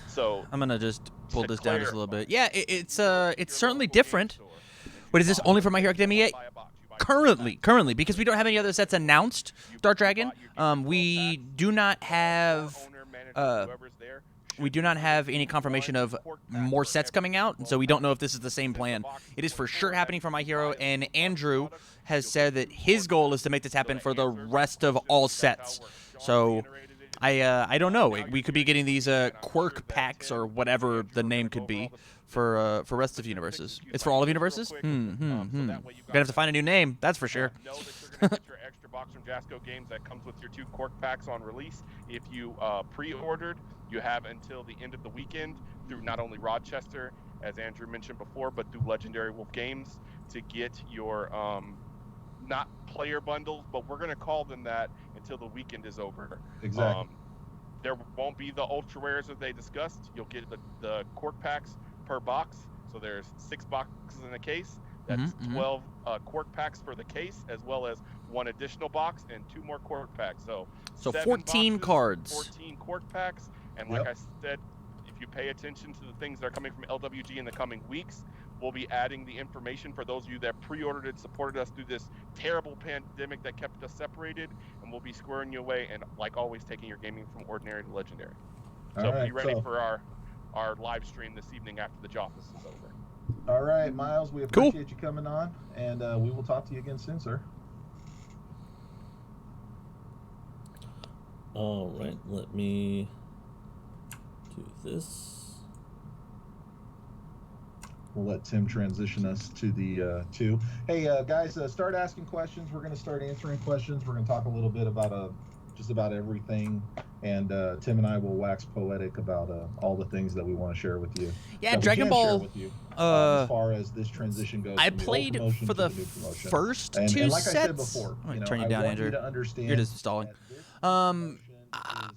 I'm gonna just pull to this down just a little bit. clarify, Yeah, it's your certainly local game different. store, and But you is this buy only for it, My Hero you don't Academia? buy a box, you buy 12 Currently, packs. because we don't have any other sets announced. Dark Dragon. We do not have. We do not have any confirmation of more sets coming out, and so we don't know if this is the same plan. It is for sure happening for My Hero, and Andrew has said that his goal is to make this happen for the rest of all sets. So I don't know. We could be getting these quirk packs or whatever the name could be for rest of UniVersus. It's for all of UniVersus? We're gonna have to find a new name, that's for sure. Know that you're going to get your extra box from Jasco Games that comes with your 2 quirk packs on release. If you pre-ordered, you have until the end of the weekend through not only Rochester, as Andrew mentioned before, but through Legendary Wolf Games to get your not player bundles, but we're going to call them that until the weekend is over. Exactly. There won't be the ultra rares that they discussed. You'll get the quirk packs per box. So there's 6 boxes in a case. That's 12 quirk packs for the case, as well as 1 additional box and 2 more quirk packs. So 14 boxes, cards. 14 quirk packs. And like I said, if you pay attention to the things that are coming from LWG in the coming weeks, we'll be adding the information for those of you that pre-ordered and supported us through this terrible pandemic that kept us separated, and we'll be squaring you away and, like always, taking your gaming from ordinary to legendary. So be ready for our live stream this evening after the Joffice is over. All right, Miles, we appreciate you coming on, and we will talk to you again soon, sir. All right, let me do this. We'll let Tim transition us to the 2. Hey, guys, start asking questions. We're going to start answering questions. We're going to talk a little bit about just about everything, and Tim and I will wax poetic about all the things that we want to share with you. Yeah, Dragon Ball. With you, as far as this transition goes, I from the old played promotion for to the new promotion. first 2 and like sets. I said before, I'm gonna turn you down, I Andrew. want you to understand You're just stalling. that this promotion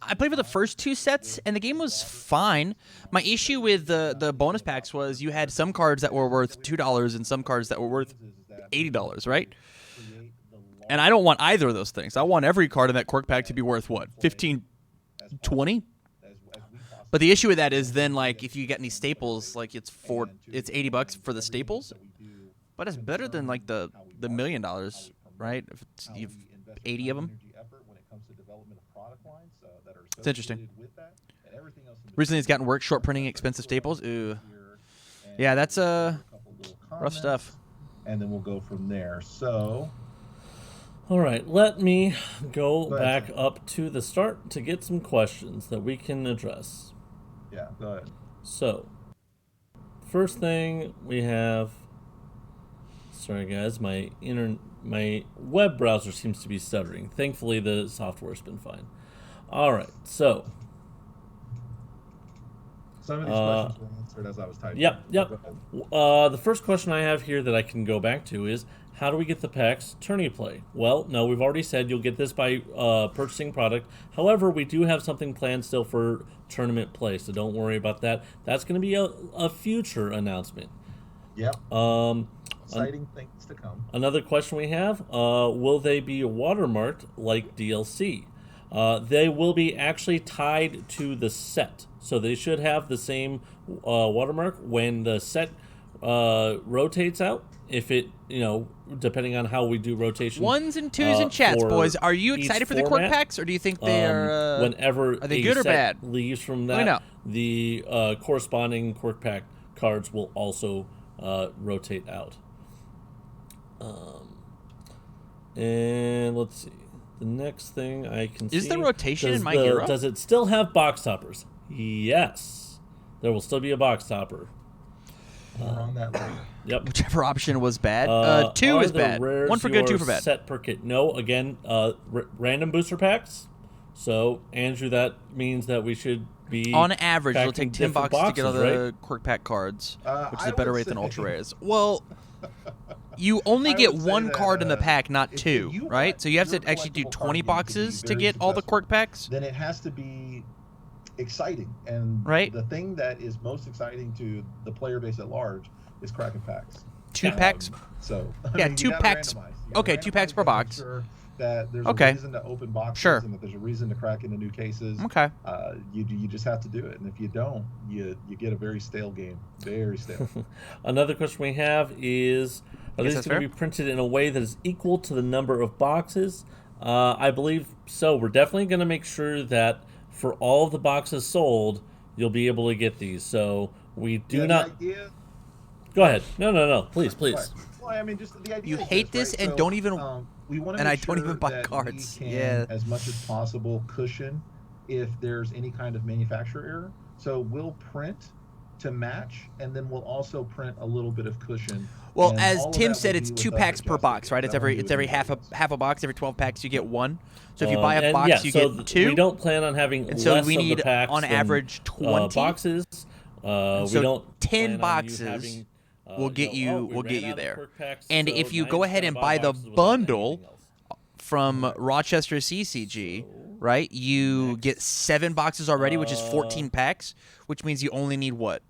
I played for the first 2 sets, and the game was fine. My issue with the bonus packs was you had some cards that were worth $2 and some cards that were worth $80, right? And I don't want either of those things. I want every card in that quirk pack to be worth, what, 15, 20? But the issue with that is then, like, if you get any staples, like, it's $80 for the staples. But it's better than, like, the $1 million, right? If you've 80 of them. It's interesting. Recently, it's gotten work short printing expensive staples. Ooh. Yeah, that's rough stuff. And then we'll go from there. So, All right, let me go ahead, back Tim. up to the start to get some questions that we can address. Yeah, go ahead. So, first thing we have. Sorry, guys, my web browser seems to be stuttering. Thankfully, the software's been fine. All right, so Some of these questions were answered as I was typing. Yep. Go ahead. The first question I have here that I can go back to is, how do we get the packs tourney play? Well, no, we've already said you'll get this by purchasing product. However, we do have something planned still for tournament play, so don't worry about that. That's going to be a future announcement. Yep. Exciting things to come. Another question we have, will they be watermarked like DLC? They will be actually tied to the set. So they should have the same watermark when the set rotates out. If it, depending on how we do rotation. Ones and twos in chats, boys. Are you excited for the quirk packs, or do you think they are? Whenever are they good or bad? Leaves from that, the corresponding quirk pack cards will also rotate out. And let's see. The next thing I can see is the rotation in my hero. Does it still have box toppers? Yes, there will still be a box topper. On that later. Yep. Whichever option was bad. 2 is bad. 1 for good, 2 for bad. Set per kit. No, again, random booster packs. So, Andrew, that means that we should be on average. It'll take 10 boxes to get all the quirk pack cards, which is a better rate than ultra rares. Well, you only get 1 card in the pack, not 2, right? So you have to actually do 20 boxes to get all the quirk packs. Then it has to be exciting, and the thing that is most exciting to the player base at large is cracking packs. 2 packs. So yeah, 2 packs. Okay, 2 packs per box. Sure that there's a reason to open boxes, and that there's a reason to crack into new cases. Okay. You just have to do it, and if you don't, you get a very stale game. Very stale. Another question we have is, are these going to be printed in a way that is equal to the number of boxes? I believe so. We're definitely going to make sure that for all of the boxes sold, you'll be able to get these. So we do not. Go ahead. No. Please. Well, I mean, just the idea. You hate this and don't even. We want to and I sure don't even buy cards. We can, as much as possible, cushion if there's any kind of manufacturer error. So we'll print to match, and then we'll also print a little bit of cushion. Well, as Tim said, it's 2 packs per box, right? It's every half a box. Every 12 packs, you get 1. So if you buy a box, you get 2. We don't plan on having and so less we need of the packs on average 20 boxes. So we don't 10 boxes will get you there. And if you go ahead and buy the bundle from Rochester CCG, right? You get 7 boxes already, which is 14 packs, which means you only need what?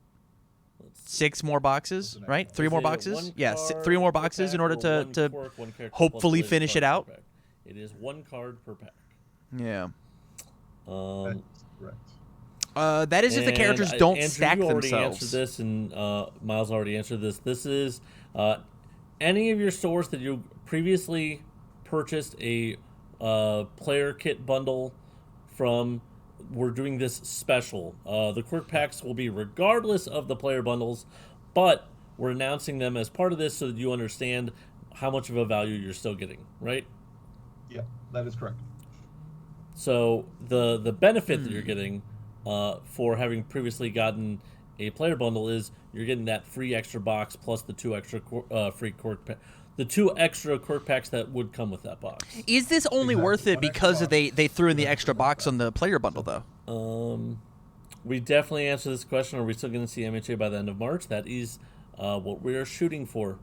6 more boxes, right? 3 more boxes? Yeah, 3 more boxes in order to hopefully finish it out. It is 1 card per pack. Yeah. Correct. That is if the characters don't Andrew, stack you already themselves. Answered this, and Miles already answered this. This is any of your stores that you previously purchased a player kit bundle from. We're doing this special. The quirk packs will be regardless of the player bundles, but we're announcing them as part of this so that you understand how much of a value you're still getting, right? Yeah, that is correct. So the benefit that you're getting for having previously gotten a player bundle is you're getting that free extra box plus the 2 extra free quirk pack. The 2 extra quirk packs that would come with that box. Is this only worth it because they threw in the extra box on the player bundle, though? We definitely answer this question. Are we still going to see MHA by the end of March? That is what we are shooting for.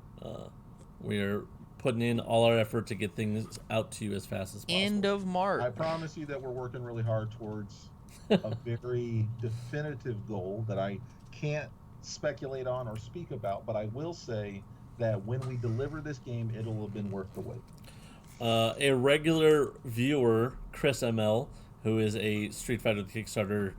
We are putting in all our effort to get things out to you as fast as possible. End of March. I promise you that we're working really hard towards a very definitive goal that I can't speculate on or speak about, but I will say that when we deliver this game, it'll have been worth the wait. A regular viewer, Chris ML, who is a Street Fighter Kickstarter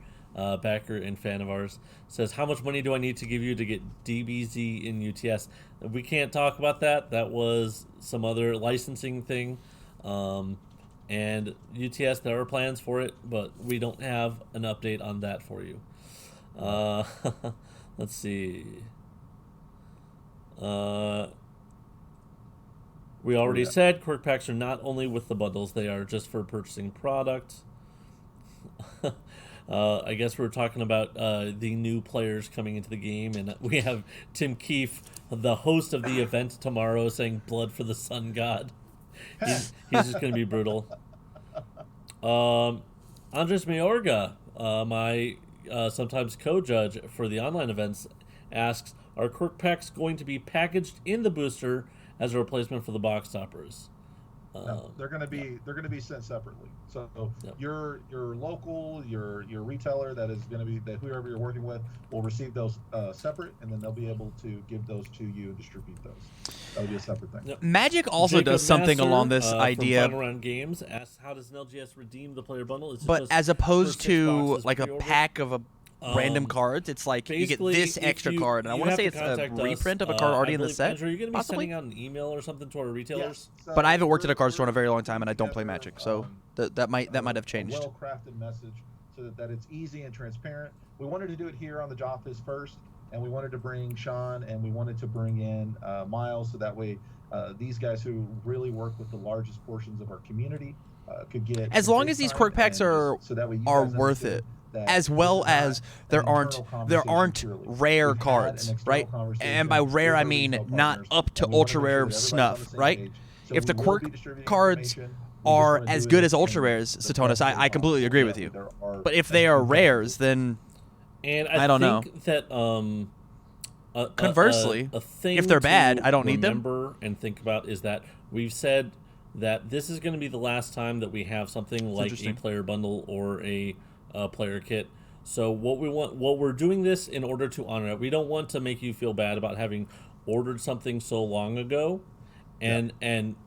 backer and fan of ours, says, how much money do I need to give you to get DBZ in UTS? We can't talk about that. That was some other licensing thing. And UTS, there are plans for it, but we don't have an update on that for you. Let's see. We already said quirk packs are not only with the bundles, they are just for purchasing product. I guess we're talking about the new players coming into the game, and we have Tim Keefe, the host of the event tomorrow, saying blood for the sun god. He's just going to be brutal. Andres Mayorga, my sometimes co-judge for the online events, asks, are quirk packs going to be packaged in the booster as a replacement for the box toppers? No, they're going to be sent separately. So your local, your retailer that is going to be that whoever you're working with will receive those separate, and then they'll be able to give those to you and distribute those. That'll be a separate thing. Magic also Jacob does something Nasser, along this idea. From Final Round Games asks, how does an LGS redeem the player bundle? Is it But just as opposed for 6 to boxes like a pre-order? pack of random cards, it's like you get this extra card, and I want to say it's a reprint of a card already in the set. Andrew, are you going to be possibly? sending out an email or something to our retailers? Yes. So But I haven't worked at a card store in a we're very long time, and I don't play together, Magic, so that might have changed. A well-crafted message so that it's easy and transparent. We wanted to do it here on the Joffice first, and we wanted to bring Sean, and we wanted to bring in Miles, so that way these guys who really work with the largest portions of our community could get. As long as these quirk packs are worth it, as well as there aren't rare cards, right? And by rare I mean not up to ultra rare snuff, right? If the quirk cards are as good as ultra rares, Satonis, I completely agree with you. But if they are rares, then And I don't know. think that Conversely, a thing if they're bad, to I don't need them. Remember and think about is that we've said that this is going to be the last time that we have something like a player bundle or a player kit. So what we're doing this in order to honor it. We don't want to make you feel bad about having ordered something so long ago, and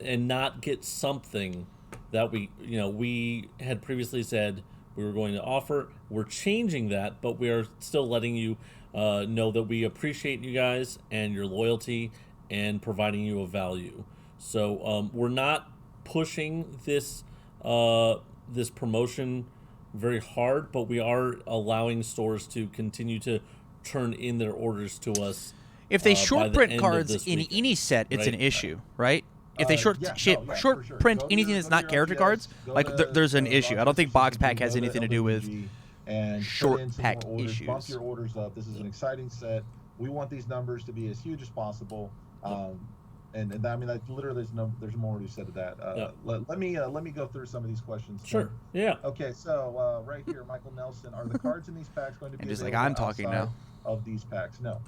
not get something that we had previously said we were going to offer. We're changing that, but we are still letting you know that we appreciate you guys and your loyalty and providing you a value. So we're not pushing this this promotion very hard, but we are allowing stores to continue to turn in their orders to us. If they short print end cards of this in weekend, any set, it's an right? issue, right? If they short for print sure. anything that's not character cards, like there's an issue. I don't think box pack has anything to do with and short put in some pack more orders, issues. Bump your orders up. This is an exciting set. We want these numbers to be as huge as possible. And I mean, like, literally, there's more to be said to that. Let me go through some of these questions. Sure. Yeah. Okay. So right here, Michael Nelson, are the cards in these packs going to be And just like available I'm talking outside now. of these packs? No.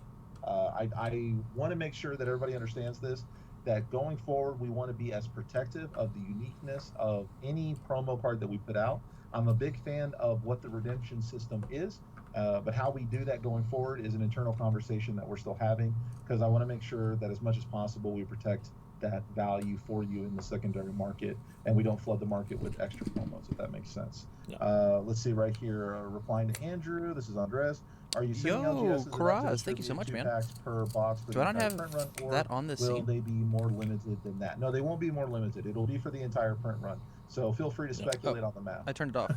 I want to make sure that everybody understands this. That going forward, we want to be as protective of the uniqueness of any promo card that we put out. I'm a big fan of what the redemption system is, but how we do that going forward is an internal conversation that we're still having, because I want to make sure that as much as possible we protect that value for you in the secondary market, and we don't flood the market with extra promos, if that makes sense. Yeah. Let's see right here, replying to Andrew, this is Andres. Are you sending Yo, LGSs Karaz, thank you so distribute much, 2 man. packs per box for Do the I not entire have print run, or that on this will scene? they be more limited than that? No, they won't be more limited. It'll be for the entire print run. So feel free to speculate on the map. I turned it off.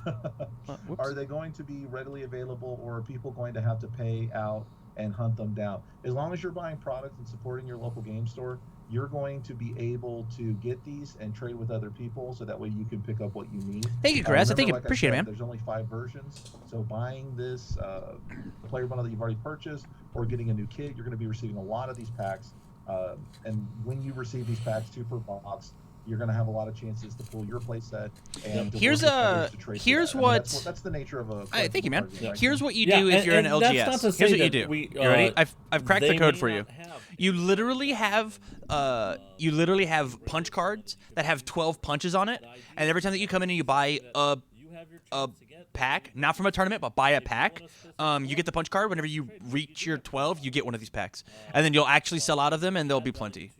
Whoops. Are they going to be readily available, or are people going to have to pay out and hunt them down? As long as you're buying products and supporting your local game store, you're going to be able to get these and trade with other people, so that way you can pick up what you need. Thank you, Chris. Remember, Thank you. like Appreciate it, said, man. There's only 5 versions, so buying this player bundle that you've already purchased or getting a new kit, you're going to be receiving a lot of these packs. And when you receive these packs, 2 per box, you're going to have a lot of chances to pull your play set. And to Here's work with others to trade for here's that. I mean, what- that's the nature of a. Thank you, man. card game, right? Here's what you Yeah, do if you're an and that's not LGS. to say Here's what you that do. we, You ready? I've cracked the they code may for you. not have- You literally have punch cards that have 12 punches on it, and every time that you come in and you buy a pack, not from a tournament, but buy a pack, you get the punch card. Whenever you reach your 12, you get one of these packs, and then you'll actually sell out of them, and there'll be plenty.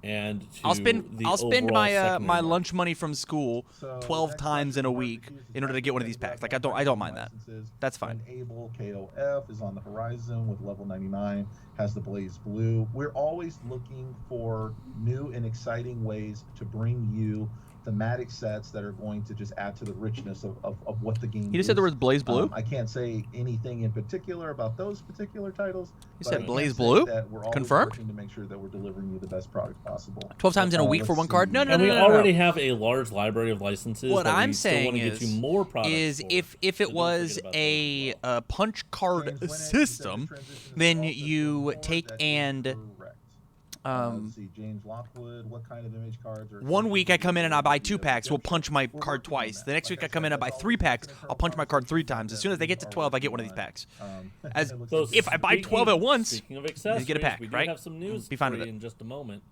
And I'll spend overall my secondary my market. lunch money from school So 12 next times in a question, week Mark accuses in order to get one of these packs. Like I don't mind that. licenses. That's fine. Enable KOF is on the horizon with level 99, has the Blaze Blue. We're always looking for new and exciting ways to bring you thematic sets that are going to just add to the richness of what the game is. You just said the word Blaze Blue? I can't say anything in particular about those particular titles. You but I said can Blaze say Blue? that we're always Confirmed? working to make sure that we're delivering you the best product possible. 12 times in a week for Let's one card? see. No, And we already have a large library of licenses. What that we I'm still saying want to get is, you more products is for. if So it don't was forget about a those as well. punch card James Winnick, system, transition is then also you moving forward. take That is and correct. Let's see, James Lockwood. What kind of image cards are? 1 week I come in and I buy 2 packs. We'll Redemption? punch my We're card working on twice. that. The next Like week I I come said, in and I buy that's 3 always packs. an I'll punch my card 3 conversation times. As soon as they get to that 12, I get we one of these are packs. As As- So If I buy 12 at once, speaking of you accessories, get a pack, we do right? have some news Be fine for with you it. in just a moment.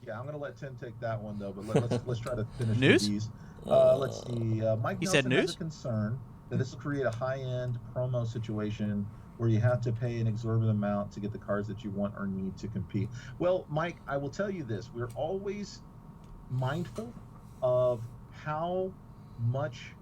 Yeah, I'm gonna let Tim take that one though, but let's try to finish News? with these. Let's see. Mike He Nelson said has news? a concern that this will create a high-end promo situation where you have to pay an exorbitant amount to get the cards that you want or need to compete. Well, Mike, I will tell you this: we're always mindful of how much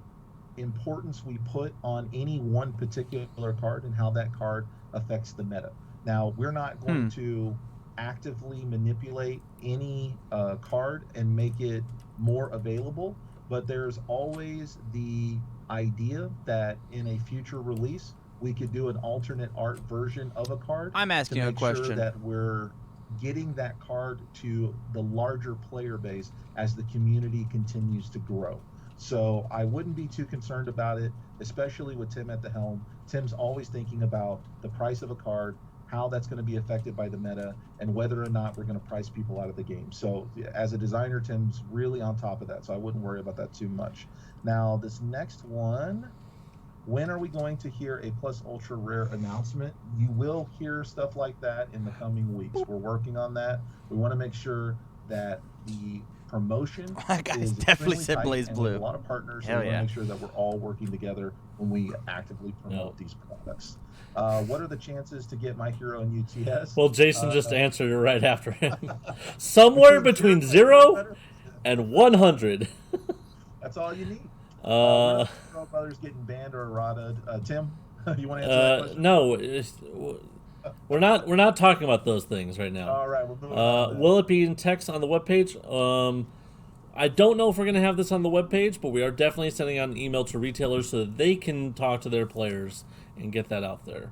importance we put on any one particular card and how that card affects the meta. Now, we're not going to actively manipulate any card and make it more available, but there's always the idea that in a future release we could do an alternate art version of a card. I'm asking to a make sure question. that we're getting that card to the larger player base as the community continues to grow. So I wouldn't be too concerned about it, especially with Tim at the helm. Tim's always thinking about the price of a card, how that's going to be affected by the meta, and whether or not we're going to price people out of the game. So as a designer, Tim's really on top of that, so I wouldn't worry about that too much. Now, this next one, when are we going to hear a Plus Ultra Rare announcement? You will hear stuff like that in the coming weeks. We're working on that. We want to make sure that the promotion That guy's is definitely extremely said tight, Blaze and we have Blue. a lot of partners, so Hell we want yeah. to make sure that we're all working together when we actively promote these products. What are the chances to get My Hero and UTS? Well, Jason just answered it right after him. Somewhere between 0 and 100. That's all you need. Uh, Brothers getting banned or errata. Tim, you want to answer that question? no, we're not talking about those things right now. All right, we're moving on. Then. Will it be in text on the webpage? I don't know if we're going to have this on the webpage, but we are definitely sending out an email to retailers so that they can talk to their players and get that out there.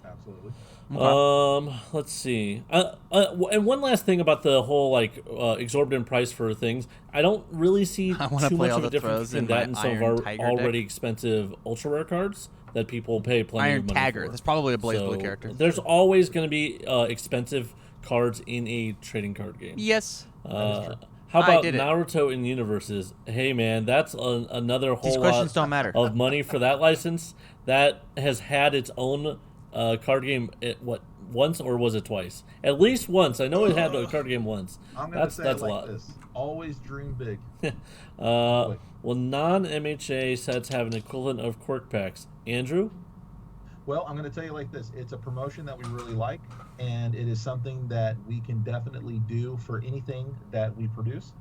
Absolutely. Let's see. And one last thing about the whole exorbitant price for things. I don't really see I wanna too play much all of a the difference throws between in that my and some of Iron our Tiger already deck. expensive ultra rare cards that people pay plenty Iron of money Tagger. for. That's probably a Blaze So Blue character. there's always going to be expensive cards in a trading card game. Yes. How I about did it. Naruto and UniVersus? Hey man, that's another These whole questions lot don't matter. of money for that license. That has had its own card game. Once or was it twice? At least once. I know it had a card game once. I'm going to say That's it a like lot. this. Always dream big. Well, non-MHA sets have an equivalent of quirk packs. Andrew? Well, I'm going to tell you like this. It's a promotion that we really like, and it is something that we can definitely do for anything that we produce.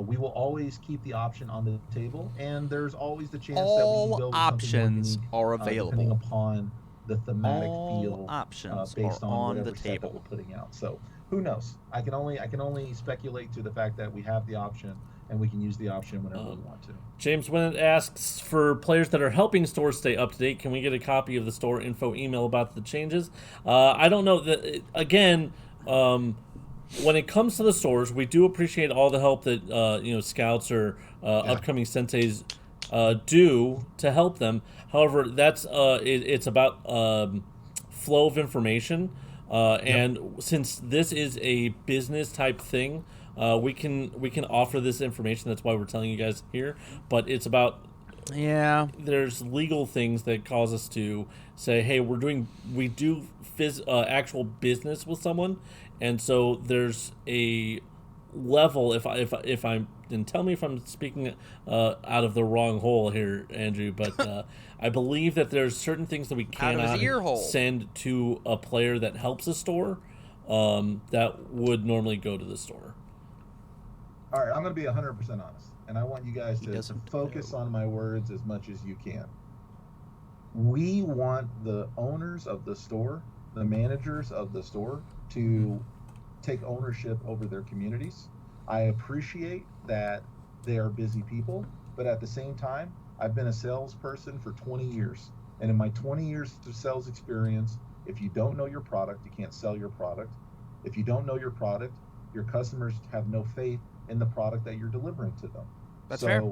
We will always keep the option on the table, and there's always the chance that we All can build options something unique, are depending available. upon the thematic All feel options based are on on whatever the set that table. we're putting out. So who knows? I can only speculate to the fact that we have the option, and we can use the option whenever we want to. James Winnett asks, for players that are helping stores stay up to date, can we get a copy of the store info email about the changes? I don't know. Again, when it comes to the stores, we do appreciate all the help that scouts or upcoming senseis do to help them. However, that's it's about flow of information, and since this is a business type thing, we can offer this information. That's why we're telling you guys here. But it's about there's legal things that cause us to say, hey, we do actual business with someone, and so there's a level. If I'm, and tell me if I'm speaking out of the wrong hole here, Andrew, but I believe that there's certain things that we cannot send to a player that helps a store that would normally go to the store. All right, I'm going to be 100% honest, and I want you guys to focus on my words as much as you can. We want the owners of the store, the managers of the store, to take ownership over their communities. I appreciate that they are busy people, but at the same time, I've been a salesperson for 20 years. And in my 20 years of sales experience, if you don't know your product, you can't sell your product. If you don't know your product, your customers have no faith in the product that you're delivering to them. That's fair.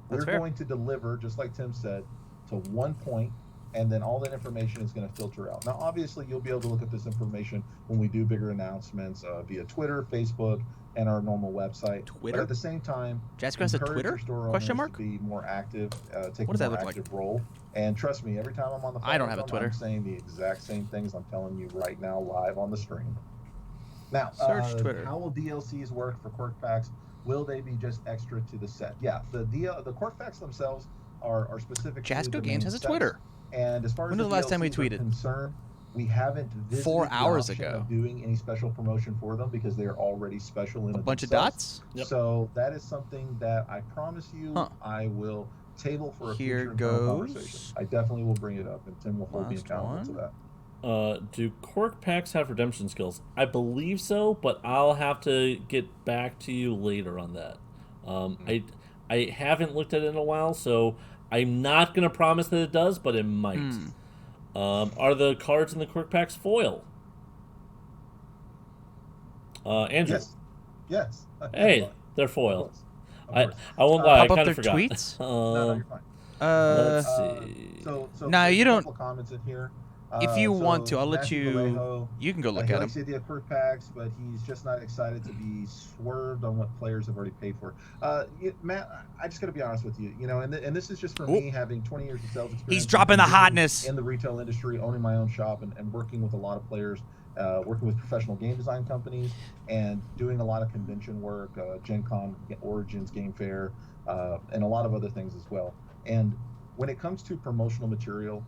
We're going to deliver, just like Tim said, to one point and then all that information is going to filter out. Now, obviously, you'll be able to look at this information when we do bigger announcements via Twitter, Facebook, and our normal website. Twitter? But at the same time, Jasper has a encourage Twitter? your store Question owners mark? to be more active, take What does a that more look like? active role. And trust me, every time I'm on the phone, I don't have a with them, Twitter. I'm saying the exact same things I'm telling you right now live on the stream. Now, Search Twitter. how will DLCs work for quirk packs? Will they be just extra to the set? Yeah, the quirk packs themselves are specific. Jasco to the Games main has a sets. Twitter. And as far as When was the last time we DLCs are tweeted? concerned, we haven't visited 4 the hours option ago. of doing any special promotion for them because they are already special in A bunch of themselves. dots? Yep. So that is something that I promise you I will table for a Here future internal goes. conversation. I definitely will bring it up, and Tim will hold me Last accountable to one. that. Do quirk packs have redemption skills? I believe so, but I'll have to get back to you later on that. I haven't looked at it in a while, so I'm not going to promise that it does, but it might. Are the cards in the quirk packs foil? Andrew. Yes. Hey, they're foil. Of I course. won't lie, I Pop up kind their of forgot. tweets? No, you're fine. Let's see. So No, there's you a don't- couple of comments in here. If you So want to, I'll let Matthew you. Vallejo, You can go look he at likes them. the idea of quirk packs, but he's just not excited to be swerved on what players have already paid for. Matt, I just got to be honest with you. And this is just for me having 20 years of sales experience. He's dropping the being hotness. in the retail industry, owning my own shop, and working with a lot of players, working with professional game design companies, and doing a lot of convention work, Gen Con, Origins, Game Fair, and a lot of other things as well. And when it comes to promotional material,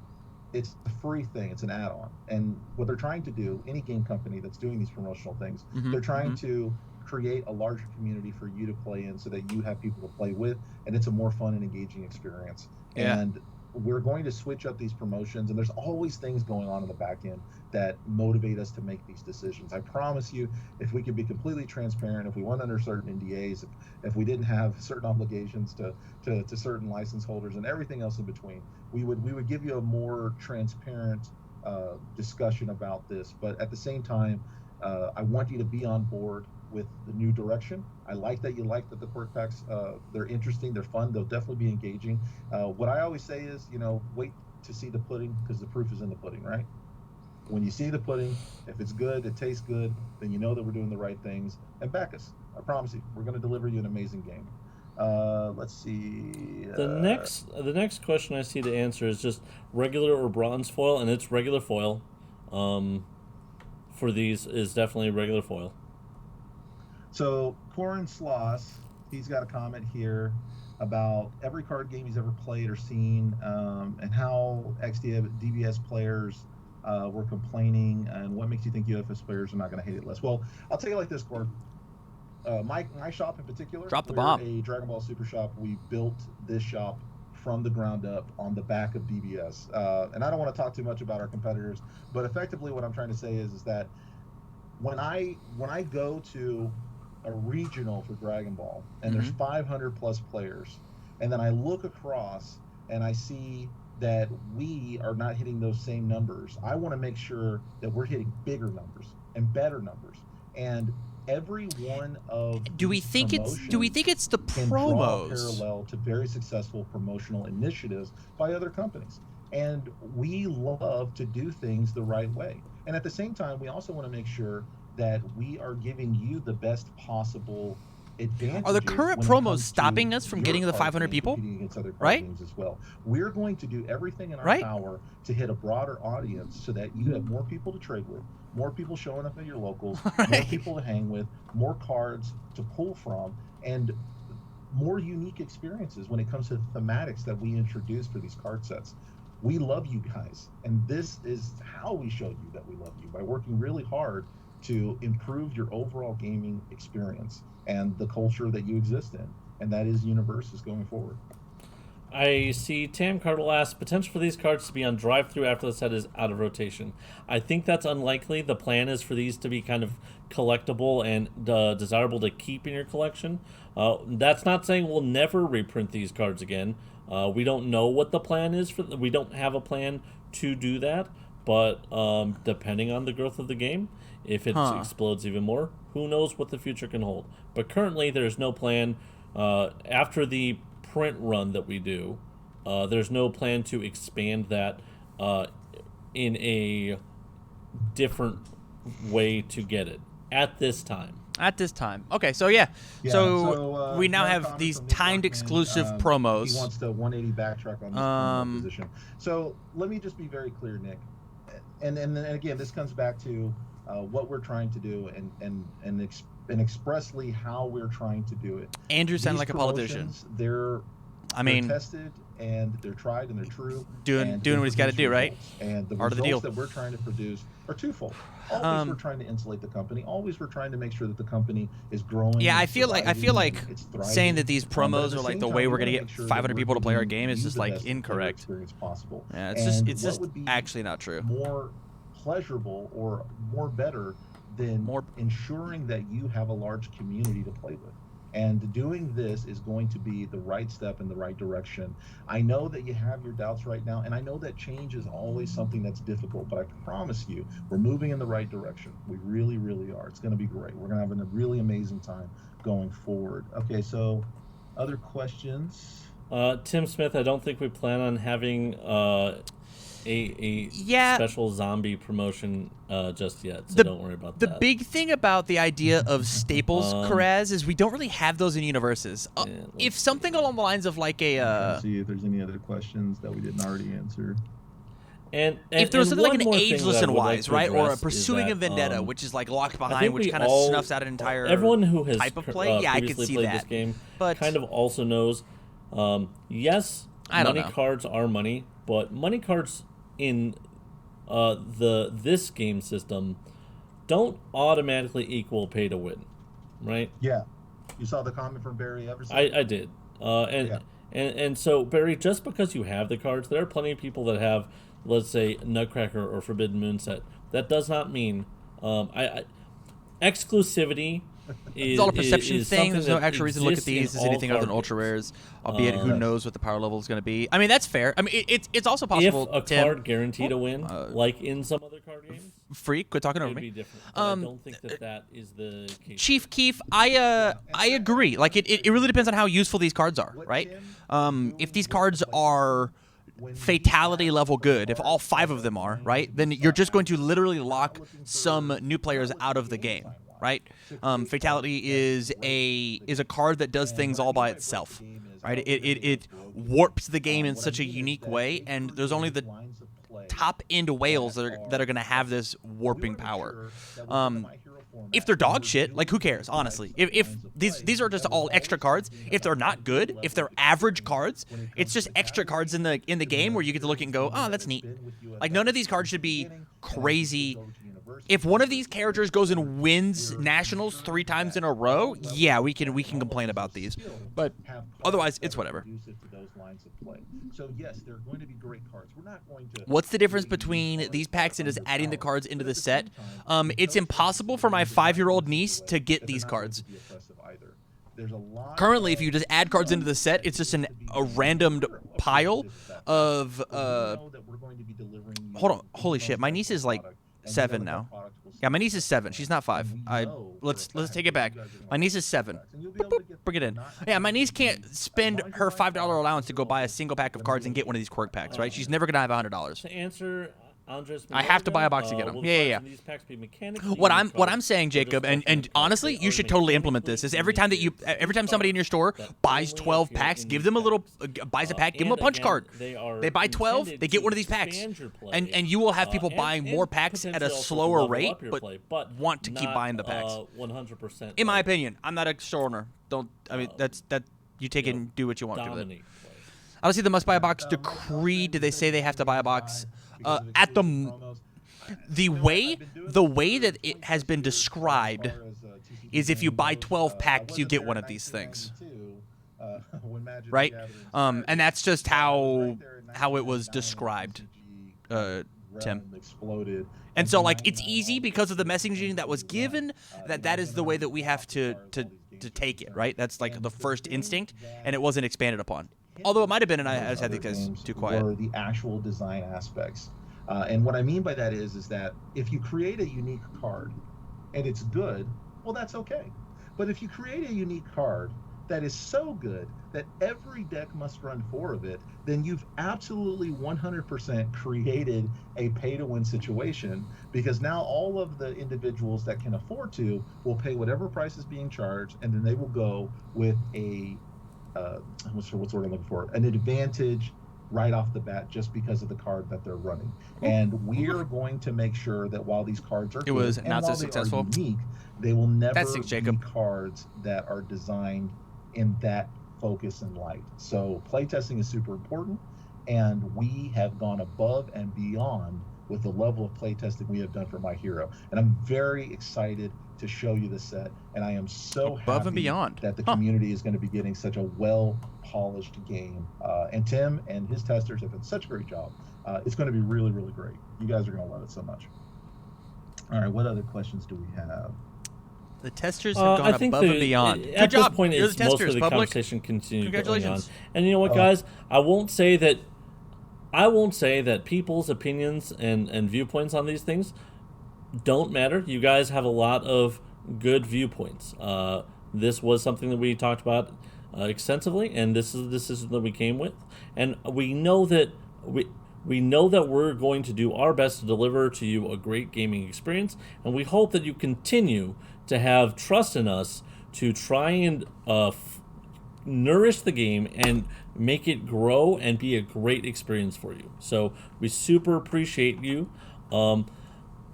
it's a free thing. It's an add-on. And what they're trying to do, any game company that's doing these promotional things, they're trying to create a larger community for you to play in so that you have people to play with, and it's a more fun and engaging experience. Yeah. And we're going to switch up these promotions, and there's always things going on in the back end that motivate us to make these decisions. I promise you, if we could be completely transparent, if we weren't under certain NDAs, if we didn't have certain obligations to certain license holders and everything else in between, we would give you a more transparent discussion about this. But at the same time, I want you to be on board with the new direction. I like that you like that the quirk packs, they're interesting, they're fun, they'll definitely be engaging. What I always say is, wait to see the pudding because the proof is in the pudding, right? When you see the pudding, if it's good, it tastes good, then you know that we're doing the right things, and back us. I promise you, we're going to deliver you an amazing game. Let's see. The next question I see to answer is just regular or bronze foil, and it's regular foil. For these is definitely regular foil. So Corin Sloss, he's got a comment here about every card game he's ever played or seen, and how DBS players were complaining, and what makes you think UFS players are not going to hate it less. Well, I'll tell you like this, Corin. My shop in particular, Drop the we're bomb. a Dragon Ball Super shop. We built this shop from the ground up on the back of DBS. And I don't want to talk too much about our competitors, but effectively what I'm trying to say is that when I go to a regional for Dragon Ball and there's 500 plus players, and then I look across and I see that we are not hitting those same numbers, I want to make sure that we're hitting bigger numbers and better numbers. And every one of Do we think it's the can draw promos? parallel to very successful promotional initiatives by other companies. And we love to do things the right way. And at the same time, we also want to make sure that we are giving you the best possible advantages. Are the current when it promos comes to stopping us from your getting the card 500 game people? competing against other card Right? games as well. We're going to do everything in our Right? power to hit a broader audience so that you have more people to trade with, more people showing up at your locals, more Right. people to hang with, more cards to pull from, and more unique experiences when it comes to the thematics that we introduce for these card sets. We love you guys, and this is how we show you that we love you, by working really hard to improve your overall gaming experience and the culture that you exist in, and that is UniVersus going forward. I see Tam Cardle asks, potential for these cards to be on drive-through after the set is out of rotation. I think that's unlikely. The plan is for these to be kind of collectible and desirable to keep in your collection. That's not saying we'll never reprint these cards again. We don't know what the plan is for. We don't have a plan to do that. But depending on the growth of the game, if it explodes even more, who knows what the future can hold. But currently, there's no plan. After the print run that we do, there's no plan to expand that in a different way to get it at this time. At this time. Okay, so yeah. So we now have these timed exclusive promos. He wants to 180 backtrack on this promo position. So let me just be very clear, Nick. And again, this comes back to what we're trying to do and expressly how we're trying to do it. Andrew sounded like a politician. They're tested and they're tried and they're true. Doing what he's got to do, right? And the results that we're trying to produce are twofold. Always we're trying to insulate the company. Always we're trying to make sure that the company is growing. Yeah, I feel like saying that these promos are like the way we're gonna get 500 people to play our game is just like incorrect. Experience possible. Yeah, it's just actually not true. More pleasurable or more better than ensuring that you have a large community to play with. And doing this is going to be the right step in the right direction. I know that you have your doubts right now, and I know that change is always something that's difficult, but I promise you, we're moving in the right direction. We really, really are. It's going to be great. We're going to have a really amazing time going forward. Okay, so other questions? Tim Smith, I don't think we plan on having a special zombie promotion just yet, so don't worry about that. The big thing about the idea of staples, Karaz, is we don't really have those in UniVersus. If something along the lines of like a... Let's see if there's any other questions that we didn't already answer. And if there was something like an Ageless and Wise, right, or a Pursuing a Vendetta, which is like locked behind, which kind of snuffs out an entire everyone who has type of play, I could see played that. This game but kind of also knows, yes, money cards are money, but money cards in this game system don't automatically equal pay to win, right? Yeah, you saw the comment from Barry Everson. I did, and so Barry, just because you have the cards, there are plenty of people that have, let's say, Nutcracker or Forbidden Moon set. That does not mean exclusivity. It's all a perception thing. There's no actual reason to look at these as anything other than ultra rares, albeit who knows what the power level is going to be. I mean, that's fair. I mean, it's also possible. If a card guaranteed to win, like in some other card games, Freak, quit talking over me. Be different. I don't think that is the case. Chief Keef, I agree. Like it really depends on how useful these cards are, right? If these cards are fatality level good, if all 5 of them are, right, then you're just going to literally lock some new players out of the game, right? Fatality is a card that does things all by itself, right? It warps the game in such a unique way, and there's only the top end whales that are going to have this warping power. If they're dog shit, like who cares, honestly? If these are just all extra cards, if they're not good, if they're average cards, it's just extra cards in the game where you get to look and go, oh, that's neat. Like none of these cards should be crazy. If one of these characters goes and wins nationals 3 times in a row, yeah, we can complain about these. But otherwise, it's whatever. So yes, they're going to be great cards. We're not going to. What's the difference between these packs and just adding the cards into the set? It's impossible for my 5-year-old niece to get these cards. Currently, if you just add cards into the set, it's just a randomed pile of. Hold on, holy shit! My niece is like 7 now. Yeah, my niece is 7. She's not 5. Let's take it back. My niece is 7. Boop, boop, bring it in. Yeah, my niece can't spend her $5 allowance to go buy a single pack of cards and get one of these quirk packs, right? She's never gonna have $100. To answer Andres, I have to buy a box to get them. Yeah. What I'm saying, Jacob, and honestly, you should totally implement this. Is every time somebody in your store buys 12 packs, give them buys a pack, give them a punch card. They buy 12, they get one of these packs, and you will have people buying more packs at a slower rate, but want to keep buying the packs. 100%. In my opinion, I'm not a store owner. That's you take it and do what you want to with it. I don't see the must buy a box decree. Did they say they have to buy a box? At the way that it has been described is if you buy 12 packs, you get one of these things, right? And that's just how it was described, Tim. And so, like, it's easy because of the messaging that was given. That is the way that we have to take it, right? That's like the first instinct, and it wasn't expanded upon. Although it might have been, and I just had these guys too quiet. Or the actual design aspects. And what I mean by that is that if you create a unique card and it's good, well, that's okay. But if you create a unique card that is so good that every deck must run 4 of it, then you've absolutely 100% created a pay-to-win situation, because now all of the individuals that can afford to will pay whatever price is being charged, and then they will go with a what's the word I'm looking for? An advantage right off the bat, just because of the card that they're running. And we're going to make sure that while these cards are It was good, not and so while they successful. are unique, they will never That's Six Jacob. be cards that are designed in that focus and light. So playtesting is super important, and we have gone above and beyond with the level of playtesting we have done for My Hero. And I'm very excited to show you the set, and I am so Above happy and beyond. that the community is going to be getting such a well-polished game. And Tim and his testers have done such a great job. It's going to be really, really great. You guys are going to love it so much. All right, what other questions do we have? The testers have gone above and beyond. At Good job. this point, You're it's the most testers, of the public. conversation continues going on. Congratulations. And you know what, guys? I won't say that people's opinions and viewpoints on these things don't matter. You guys have a lot of good viewpoints. This was something that we talked about extensively, and this is the decision that we came with. And we know that we're going to do our best to deliver to you a great gaming experience, and we hope that you continue to have trust in us to try and nourish the game and make it grow and be a great experience for you. So we super appreciate you.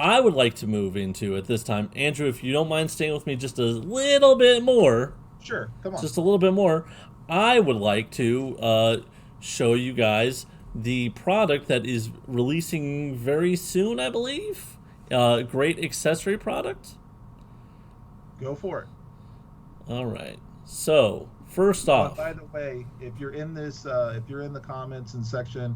I would like to move into, at this time, Andrew, if you don't mind staying with me just a little bit more. Sure, come on. Just a little bit more. I would like to show you guys the product that is releasing very soon, I believe. Great accessory product. Go for it. All right. So, first off. By the way, if you're in this, if you're in the comments and section,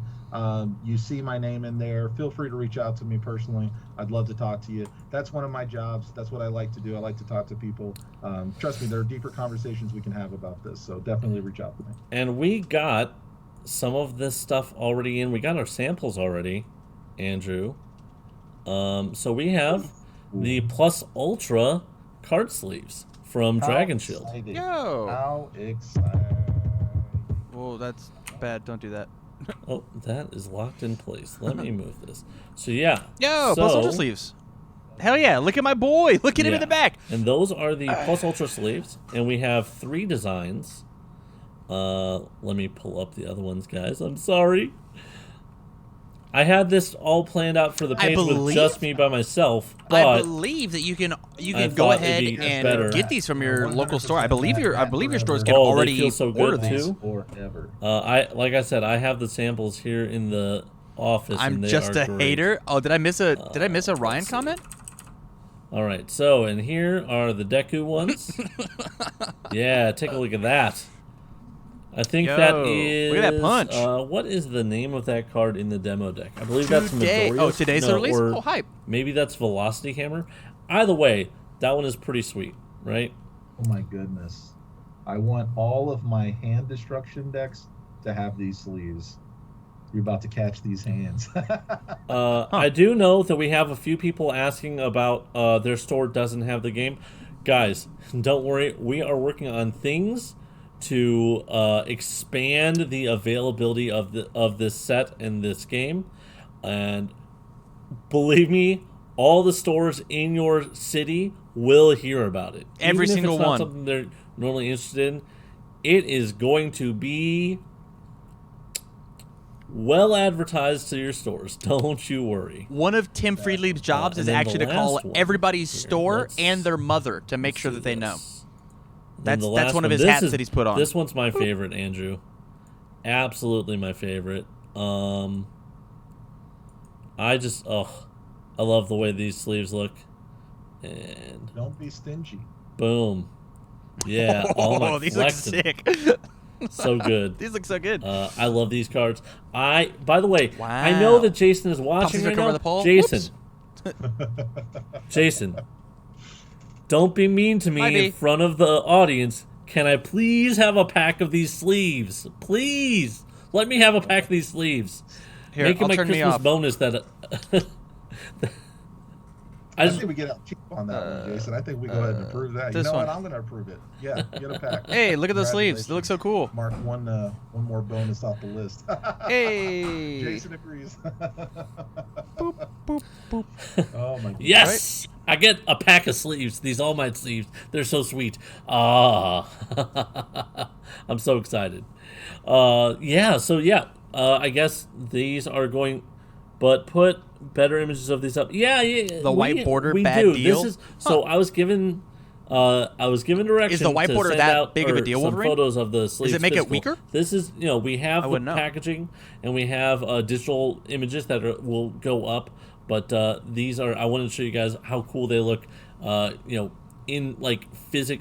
you see my name in there, feel free to reach out to me personally. I'd love to talk to you. That's one of my jobs. That's what I like to do. I like to talk to people. Trust me, there are deeper conversations we can have about this. So definitely reach out to me. And we got some of this stuff already in. We got our samples already, Andrew. So we have the Plus Ultra card sleeves from Dragon Shield. Yo! How exciting. Well, that's bad. Don't do that. Oh, that is locked in place. Let me move this. So, yeah. Yo, Plus Ultra sleeves. Hell yeah. Look at my boy. Look at him in the back. And those are the Plus Ultra sleeves. And we have 3 designs. Let me pull up the other ones, guys. I'm sorry. I had this all planned out for the page with just me by myself, but I believe that you can go ahead and get these from your local store. I believe your stores can already they feel so order good these. too. Forever. Like I said, I have the samples here in the office. I'm and they just are a great. hater. Oh, did I miss a Ryan comment? All right, so and here are the Deku ones. Yeah, take a look at that. I think that is. Look at that punch. What is the name of that card in the demo deck? I believe that's Midoriya. Oh, today's the release? Or Oh, hype. maybe that's Velocity Hammer. Either way, that one is pretty sweet, right? Oh my goodness. I want all of my hand destruction decks to have these sleeves. You're about to catch these hands. I do know that we have a few people asking about their store doesn't have the game. Guys, don't worry. We are working on things to expand the availability of this set and this game, and believe me, all the stores in your city will hear about it. Every Even single if it's not one. something they're normally interested in, it is going to be well advertised to your stores. Don't you worry. One of Tim Friedlieb's jobs is and then actually the to call last one everybody's here, store let's- and their mother to make sure that they know. And That's the that's last one of his This hats is- that he's put on. This one's my favorite, Andrew. Absolutely my favorite. I just I love the way these sleeves look. And Don't be stingy. boom. Yeah, all my these look flexing. sick. So good. These look so good. I love these cards. By the way, I know Wow. that Jason is watching Pops right cover now. the pole. Jason, Whoops. Jason, don't be mean to me Might be. in front of the audience. Can I please have a pack of these sleeves? Please, let me have a pack of these sleeves. Here, Make it I'll my turn me Christmas off. bonus that I think we get out cheap on that one, Jason. I think we go ahead and approve that. You know what? I'm going to approve it. Yeah, get a pack. Hey, look at the sleeves. They look so cool. Mark one more bonus off the list. Hey. Jason agrees. Boop, boop, boop. Oh my God. Yes, I get a pack of sleeves. These All Might sleeves. They're so sweet. I'm so excited. Yeah. So yeah. I guess these are going, but put better images of these up. Yeah. The white border, we bad do. deal. This is so. I was given direction. Is the white to border send that out, big of a or deal, some Wolverine? photos of the sleeves. Does it make it physical. weaker? This is, we have the wouldn't know. packaging and we have digital images that will go up. But these are. I wanted to show you guys how cool they look. In like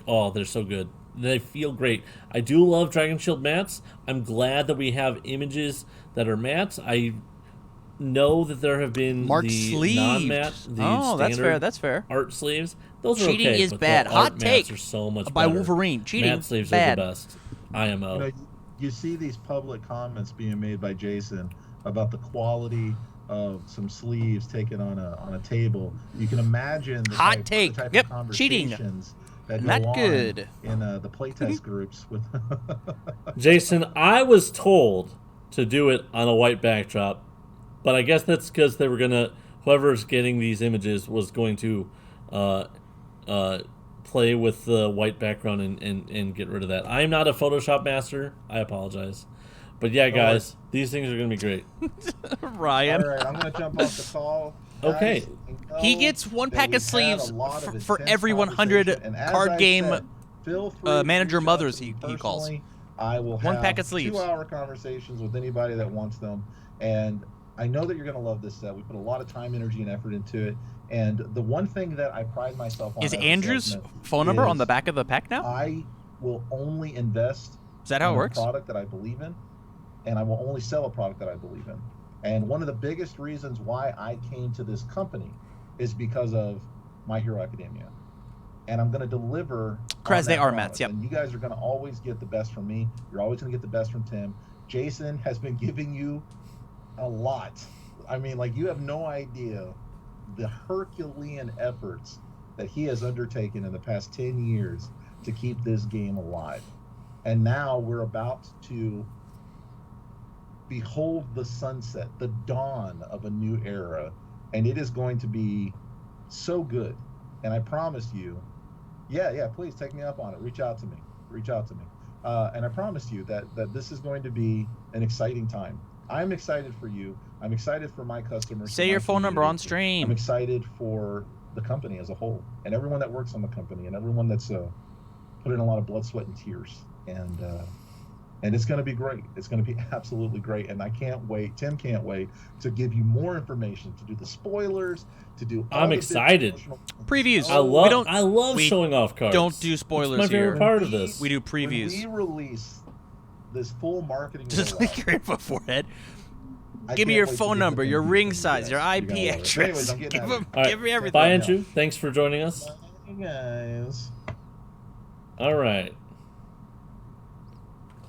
Oh, they're so good. They feel great. I do love Dragon Shield mats. I'm glad that we have images that are mats. I know that there have been Marked the sleeved. non-mat, the Oh, that's fair. standard That's fair. art sleeves. Those are Cheating okay, is but bad. the Hot art take mats are so much by better. Wolverine. Cheating, Mat sleeves bad. are the best. IMO. You know, you see these public comments being made by Jason about the quality of some sleeves taken on a table. You can imagine the Hot type, take. the type Yep, of cheating. conversations that Not go on good. in the playtest groups with Jason, I was told to do it on a white backdrop, but I guess that's because they were gonna. Whoever's getting these images was going to play with the white background and get rid of that. I am not a Photoshop master. I apologize. But yeah, guys, these things are going to be great. Ryan. All right, I'm going to jump off the call. Okay. Guys, He gets one that pack we've of sleeves had a lot of for intense every 100 conversation, and as card I game said, feel free to manager reach out mothers to me he calls. personally. I will One have pack of sleeves. 2-hour conversations with anybody that wants them, and I know that you're going to love this set. We put a lot of time, energy, and effort into it. And the one thing that I pride myself on Is as a Andrew's salesman phone number on is the back of the pack now? I will only invest Is that how it in works? a product that I believe in, and I will only sell a product that I believe in. And one of the biggest reasons why I came to this company is because of My Hero Academia. And I'm going to deliver. Kraz, they that are promise. Mets, yep. And you guys are going to always get the best from me. You're always going to get the best from Tim. Jason has been giving you a lot. I mean, like, you have no idea the Herculean efforts that he has undertaken in the past 10 years to keep this game alive. And now we're about to behold the sunset, the dawn of a new era, and it is going to be so good. And I promise you, yeah, please take me up on it. Reach out to me. And I promise you that this is going to be an exciting time. I'm excited for you. I'm excited for my customers. Say for your my phone number on community. stream. I'm excited for the company as a whole, and everyone that works on the company, and everyone that's put in a lot of blood, sweat, and tears. And it's going to be great. It's going to be absolutely great. And I can't wait. Tim can't wait to give you more information, to do the spoilers, to do. All I'm the excited. Previews. I love we showing off cards. Don't do spoilers It's my favorite here. part of this. We do When previews. we release this full marketing, Just rollout, like your info forehead. I Give me can't your wait to phone get the number, your previews ring from size, you your guys. IP You're gonna love it. address. Anyways, I'm getting Give, out of him, All right. give me everything. Bye, Yeah. Andrew. Thanks for joining us. Bye, guys. All right.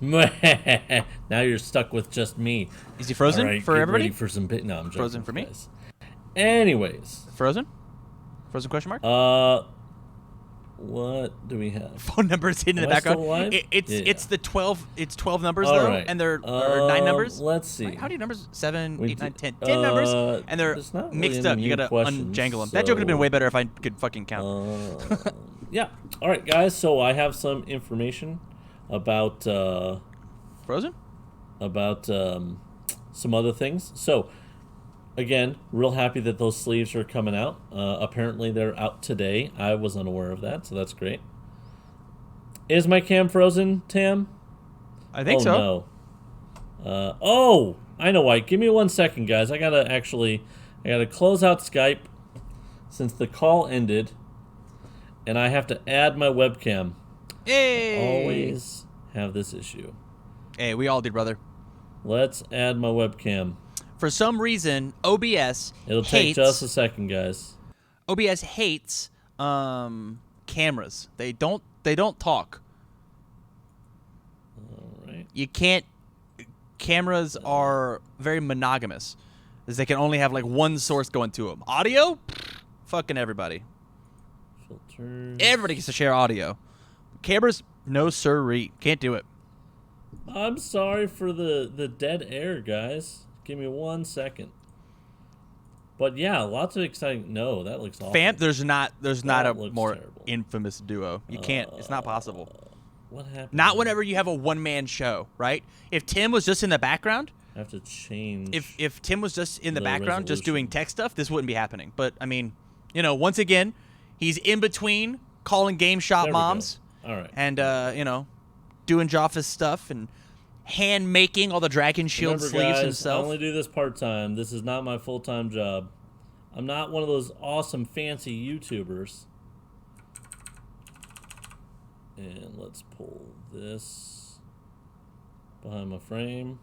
Now you're stuck with just me. Is he frozen All right, for get everybody? ready for some no, I'm joking, Frozen for me? guys. Anyways, Frozen? Frozen question mark? what do we have? Phone numbers hidden in Am the I still background. alive? It's the 12. It's 12 numbers All though, right. and they're or 9 numbers. Let's see. How many numbers? 7, We 8, 9, did- 10. 10 numbers, and they're there's not really mixed any up. You new gotta questions, unjangle them. That joke would have been so- way better if I could fucking count. Yeah. All right, guys. So I have some information about Frozen? some other things. So again, real happy that those sleeves are coming out. Apparently they're out today. I was unaware of that, so that's great. Is my cam frozen, Tam? I think so. No. Oh, I know why. Give me 1 second, guys. I gotta close out Skype since the call ended, and I have to add my webcam. Hey. Always have this issue. Hey, we all did, brother. Let's add my webcam. For some reason, OBS It'll take hates, just a second, guys. OBS hates cameras. They don't talk. All right. You can't. Cameras are very monogamous, as they can only have like one source going to them. Audio, Fucking everybody. Filters. Everybody gets to share audio. Cameras, no sirree. Can't do it. I'm sorry for the dead air, guys. Give me 1 second. But yeah, lots of exciting. No, that looks awful. There's not a looks more terrible. infamous duo. You can't. It's not possible. What happened? Not whenever you have a one-man show, right? If Tim was just in the background, I have to change. if Tim was just in the the background, just doing resolution. tech stuff, this wouldn't be happening. But I mean, once again, he's in between calling game shop There we go. moms All right. and doing Joffice stuff and hand making all the dragon shield Remember, sleeves guys, himself. I only do this part-time. This is not my full-time job. I'm not one of those awesome fancy YouTubers. And let's pull this behind my frame.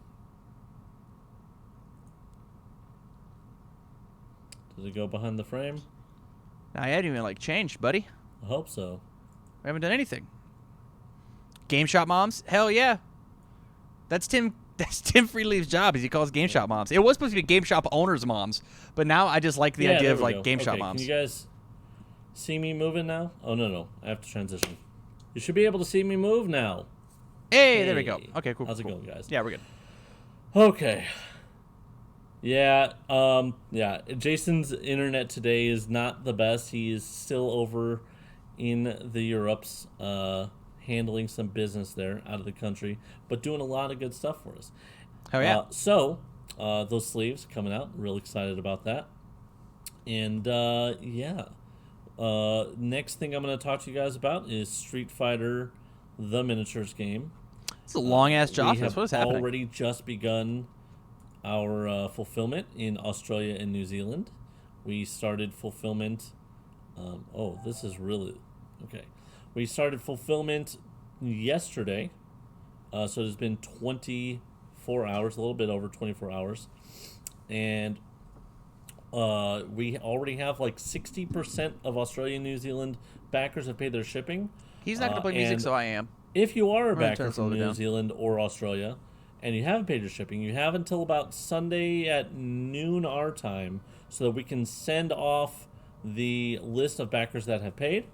Does it go behind the frame? I hadn't even changed, buddy. I hope so. We haven't done anything. Game shop moms? Hell yeah. That's Tim Freeleaf's job, as he calls game shop moms. It was supposed to be game shop owners' moms, but now I just like the Yeah, idea there of we go. game shop Okay, moms. Can you guys see me moving now? Oh, no. I have to transition. You should be able to see me move now. Hey, there we go. Hey. Okay, cool. How's it cool. going, guys? Yeah, we're good. Okay. Yeah, Jason's internet today is not the best. He is still over in the Europes, handling some business there out of the country, but doing a lot of good stuff for us. Hell yeah. So, those sleeves coming out. Real excited about that. And, next thing I'm going to talk to you guys about is Street Fighter, the miniatures game. It's a long-ass job. We That's have what's happening. already just begun our fulfillment in Australia and New Zealand. We started fulfillment. This is really okay. We started fulfillment yesterday, so it has been 24 hours, a little bit over 24 hours, and we already have 60% of Australia and New Zealand backers have paid their shipping. He's not going to play music, and so I am. If you are a gonna turn backer this a from little bit New down. Zealand or Australia and you haven't paid your shipping, you have until about Sunday at noon our time so that we can send off the list of backers that have paid,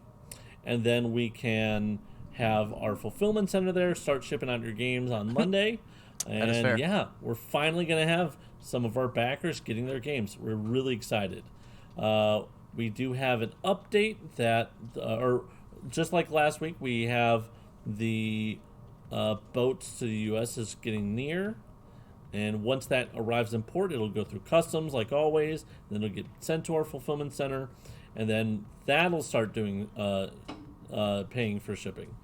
and then we can have our fulfillment center there start shipping out your games on Monday. That is fair. Yeah, we're finally going to have some of our backers getting their games. We're really excited. We do have an update that, or just like last week, we have the boats to the U.S. is getting near, and once that arrives in port, it'll go through customs like always. Then it'll get sent to our fulfillment center, and then that'll start doing paying for shipping.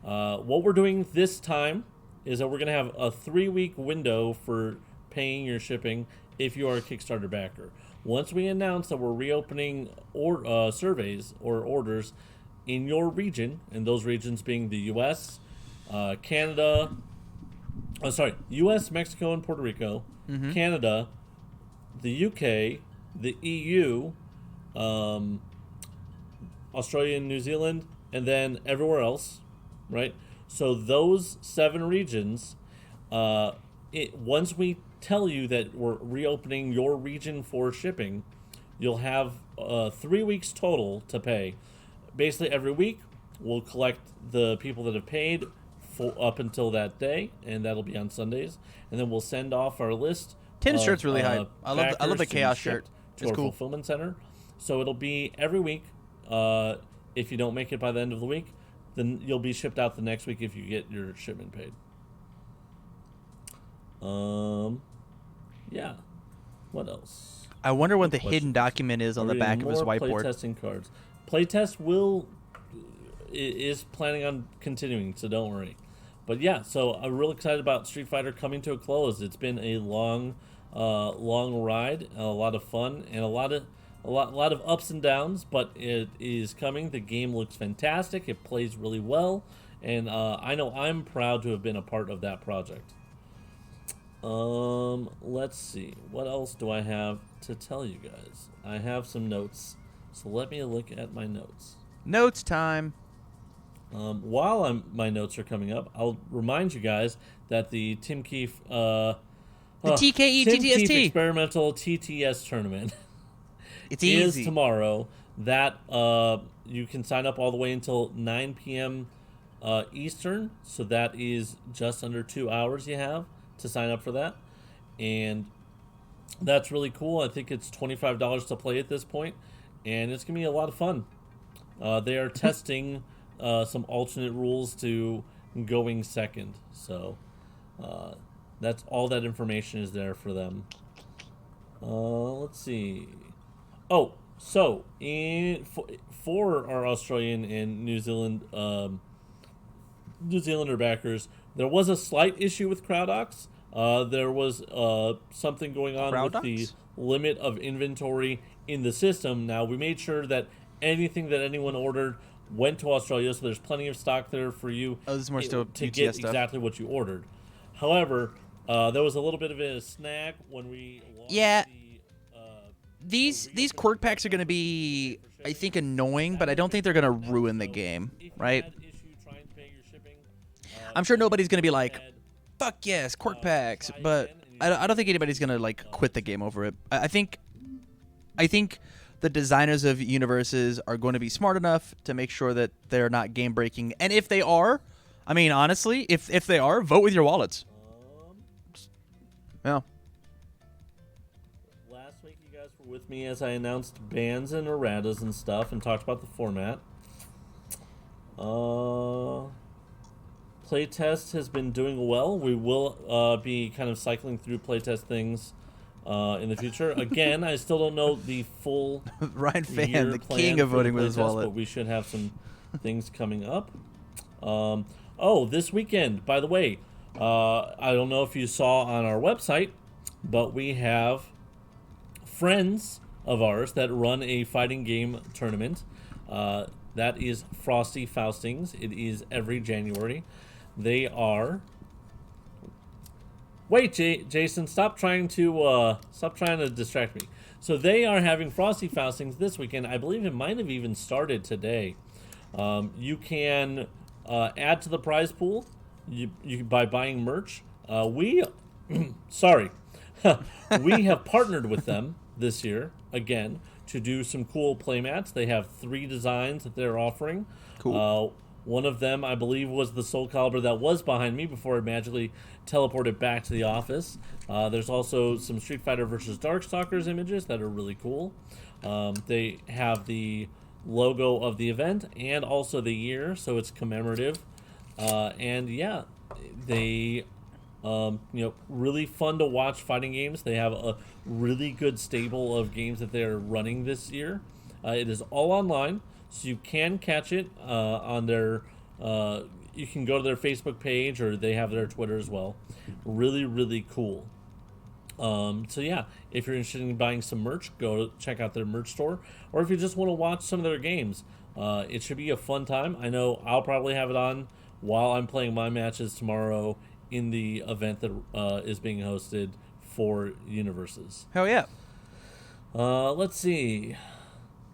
What we're doing this time is that we're going to have a 3-week window for paying your shipping if you are a Kickstarter backer. Once we announce that we're reopening surveys or orders in your region, and those regions being the U.S., Canada, U.S., Mexico, and Puerto Rico, Canada, the U.K., the EU, Australia and New Zealand, and then everywhere else, right? So those 7 regions, once we tell you that we're reopening your region for shipping, you'll have 3 weeks total to pay. Basically, every week, we'll collect the people that have paid up until that day, and that'll be on Sundays. And then we'll send off our list. Tim's of, shirt's really hype. I love the backers to be Chaos shipped shirt. to It's our cool. fulfillment center. So it'll be every week. If you don't make it by the end of the week, then you'll be shipped out the next week if you get your shipment paid. Yeah. What else? I wonder what the Questions? hidden document is on the back of his whiteboard. Playtesting cards. Playtest is planning on continuing, so don't worry. But yeah, so I'm real excited about Street Fighter coming to a close. It's been a long ride, a lot of fun, and a lot of ups and downs. But it is coming. The game looks fantastic. It plays really well, and I know I'm proud to have been a part of that project. Let's see. What else do I have to tell you guys? I have some notes, so let me look at my notes. Notes time. While my notes are coming up, I'll remind you guys that the Tim Keefe the TKE Tim Keefe TTST. Experimental TTS Tournament It's is easy. tomorrow. that you can sign up all the way until 9 p.m. Eastern. So that is just under 2 hours you have to sign up for that. And that's really cool. I think it's $25 to play at this point, and it's going to be a lot of fun. They are testing some alternate rules to going second. So that's all that information is there for them. Let's see. Oh, so for our Australian and New Zealander backers, there was a slight issue with CrowdOx. There was something going on with the limit of inventory in the system. Now, we made sure that anything that anyone ordered went to Australia, so there's plenty of stock there for you to get exactly what you ordered. However, there was a little bit of a snag when we launched these quirk packs are going to be, I think, annoying, but I don't think they're going to ruin the game, right? I'm sure nobody's going to be like, fuck yes, quirk packs, but I don't think anybody's going to like quit the game over it. I think the designers of UniVersus are going to be smart enough to make sure that they're not game breaking. And if they are, I mean, honestly, if they are, vote with your wallets. Yeah. Last week, you guys were with me as I announced bans and erratas and stuff and talked about the format. Playtest has been doing well. We will be kind of cycling through playtest things in the future. Again, I still don't know the full Ryan Fan, the king of voting with his wallet. But we should have some things coming up. This weekend, by the way, I don't know if you saw on our website, but we have friends of ours that run a fighting game tournament. That is Frosty Faustings. It is every January. They are... Wait, Jason, stop trying to distract me. So they are having Frosty Faustings this weekend. I believe it might have even started today. You can add to the prize pool by buying merch. We have partnered with them this year again to do some cool playmats. They have 3 designs that they're offering. Cool. One of them, I believe, was the Soul Calibur that was behind me before it magically teleported back to the office. There's also some Street Fighter versus Darkstalkers images that are really cool. They have the logo of the event and also the year, so it's commemorative. They really fun to watch fighting games. They have a really good stable of games that they're running this year. It is all online, so you can catch it on their... you can go to their Facebook page, or they have their Twitter as well. Really, really cool. If you're interested in buying some merch, go check out their merch store. Or if you just want to watch some of their games, it should be a fun time. I know I'll probably have it on while I'm playing my matches tomorrow in the event that is being hosted for UniVersus. Hell yeah. Let's see.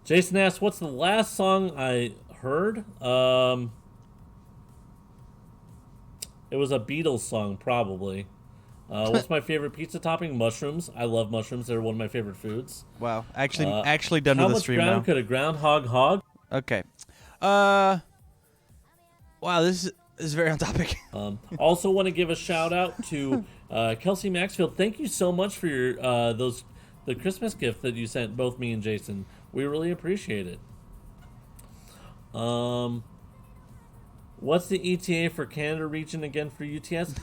Jason asked, what's the last song I heard? It was a Beatles song, probably. What's my favorite pizza topping? Mushrooms. I love mushrooms. They're one of my favorite foods. Wow. Actually done with the stream now. How much ground could a groundhog hog? Okay. Wow, this is very on topic. Also want to give a shout out to Kelsey Maxfield. Thank you so much for your the Christmas gift that you sent both me and Jason. We really appreciate it. What's the ETA for Canada region again for UTS?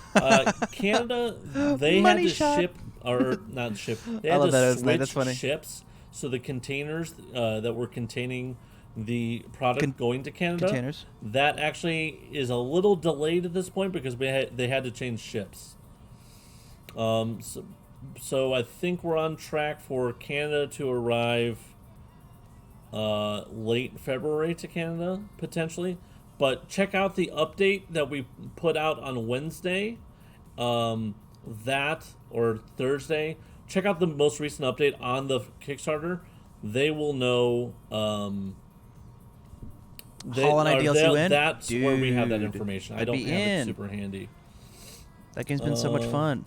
Canada, they had to ship, or not ship, they had to switch ships. So the containers that were containing the product going to Canada, that actually is a little delayed at this point because they had to change ships. So I think we're on track for Canada to arrive late February to Canada, potentially. But check out the update that we put out on Wednesday, or Thursday. Check out the most recent update on the Kickstarter. They will know. That's where we have that information. I don't have it super handy. That game's been so much fun.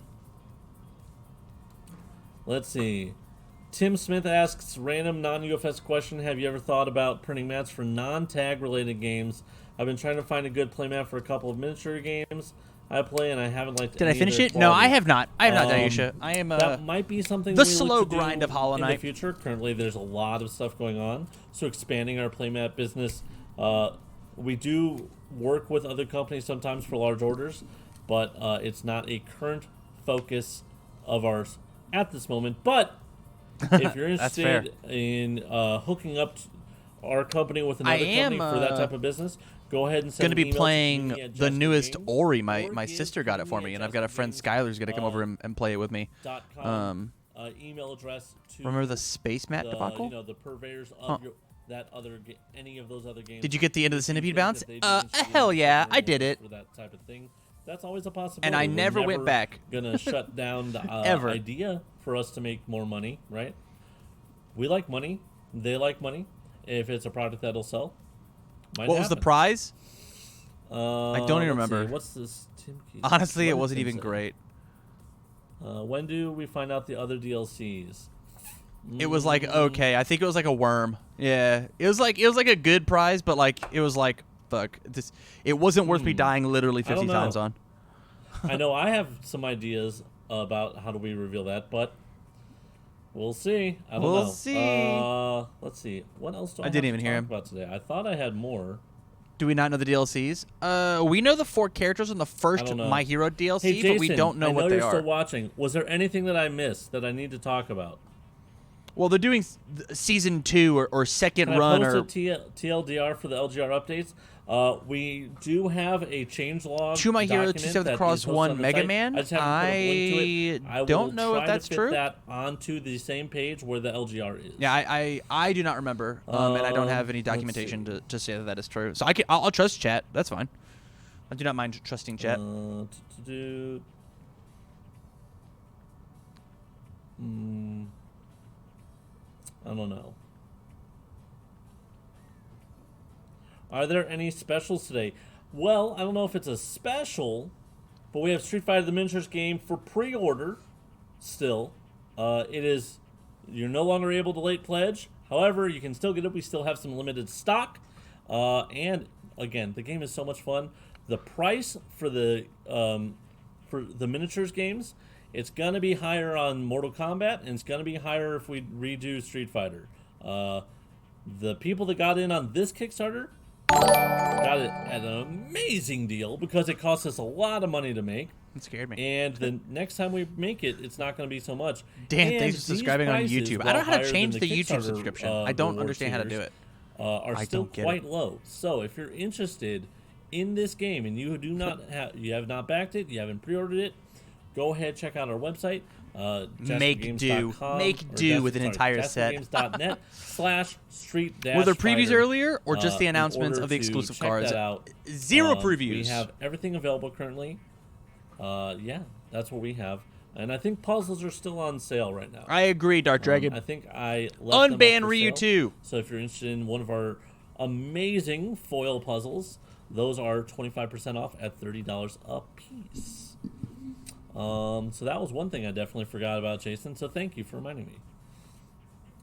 Let's see. Tim Smith asks, random non-UFS question, have you ever thought about printing mats for non-tag related games? I've been trying to find a good playmat for a couple of miniature games I play, and I haven't liked Did I any finish of their it? No, I quality. have not. I have not, Dayusha. I am That might be something the we look slow to do grind of Hollow in the Knight. future. Currently, there's a lot of stuff going on, so expanding our playmat business. We do work with other companies sometimes for large orders, but it's not a current focus of ours at this moment. But if you're interested in hooking up our company with another company for that type of business, go ahead and send going to an be email playing to Jimmy@JustGames the newest Ori. or My give sister got it for me, and I've got a friend Skylar's going to come over and play it with me. .com, email address to Remember the Space Mat the, debacle? you know, the purveyors of that other any of those other games. Did you get the end of the Centipede bounce? That they'd be interested Hell in yeah, partnering I did with us it. for that type of thing. That's always a possibility. And I We're never went back. Gonna shut down the Ever. idea for us to make more money, right? We like money. They like money. If it's a product that'll sell, might What was the happen. prize? I don't even remember. What's this? Tim Keith? Honestly, it What wasn't did even say? great. When do we find out the other DLCs? It was like okay. I think it was like a worm. Yeah, it was like a good prize, but like it was like fuck. This it wasn't worth me dying literally I don't 50 know. times on. I know I have some ideas about how do we reveal that, but we'll see. I don't know. We'll see. Let's see. What else do I, I didn't have even to hear talk him. about today? I thought I had more. Do we not know the DLCs? We know the 4 characters in the I first don't know. My Hero DLC, Hey, Jason, but we don't know I what know they you're are. still watching. Was there anything that I missed that I need to talk about? Well, they're doing season 2 or second Can run I or post a TLDR for the LGR updates? We do have a changelog To My Hero document 2/7 that Cross is hosted 1 on the Mega site. Man? I just haven't put a link to it. I don't will know if try that's to fit true. that onto the same page where the LGR is. Yeah, I do not remember, and I don't have any let's documentation see. to say that is true. So I'll trust chat. That's fine. I do not mind trusting chat. I don't know. Are there any specials today? Well, I don't know if it's a special, but we have Street Fighter the Miniatures game for pre-order still. It is, you're no longer able to late pledge. However, you can still get it. We still have some limited stock. And again, the game is so much fun. The price for the miniatures games, it's going to be higher on Mortal Kombat, and it's going to be higher if we redo Street Fighter. The people that got in on this Kickstarter got it at an amazing deal because it cost us a lot of money to make. It scared me. And the next time we make it, it's not going to be so much. Dan, And thanks for subscribing on these YouTube. prices, I don't know how while to change higher the than YouTube Kickstarter, subscription. I don't reward understand how to tiers, do it. Are I still don't get quite low. So if you're interested in this game and you do not you have not backed it, you haven't pre-ordered it, go ahead, check out our website. Make do with an entire set. JasperGames.net/street. Were there previews earlier, or just the announcements of the exclusive cards? Zero previews. We have everything available currently. Yeah, that's what we have. And I think puzzles are still on sale right now. I agree, Dark Dragon. I think I left them Unban up for Ryu sale. 2. So if you're interested in one of our amazing foil puzzles, those are 25% off at $30 a piece. So that was one thing I definitely forgot about, Jason. So thank you for reminding me.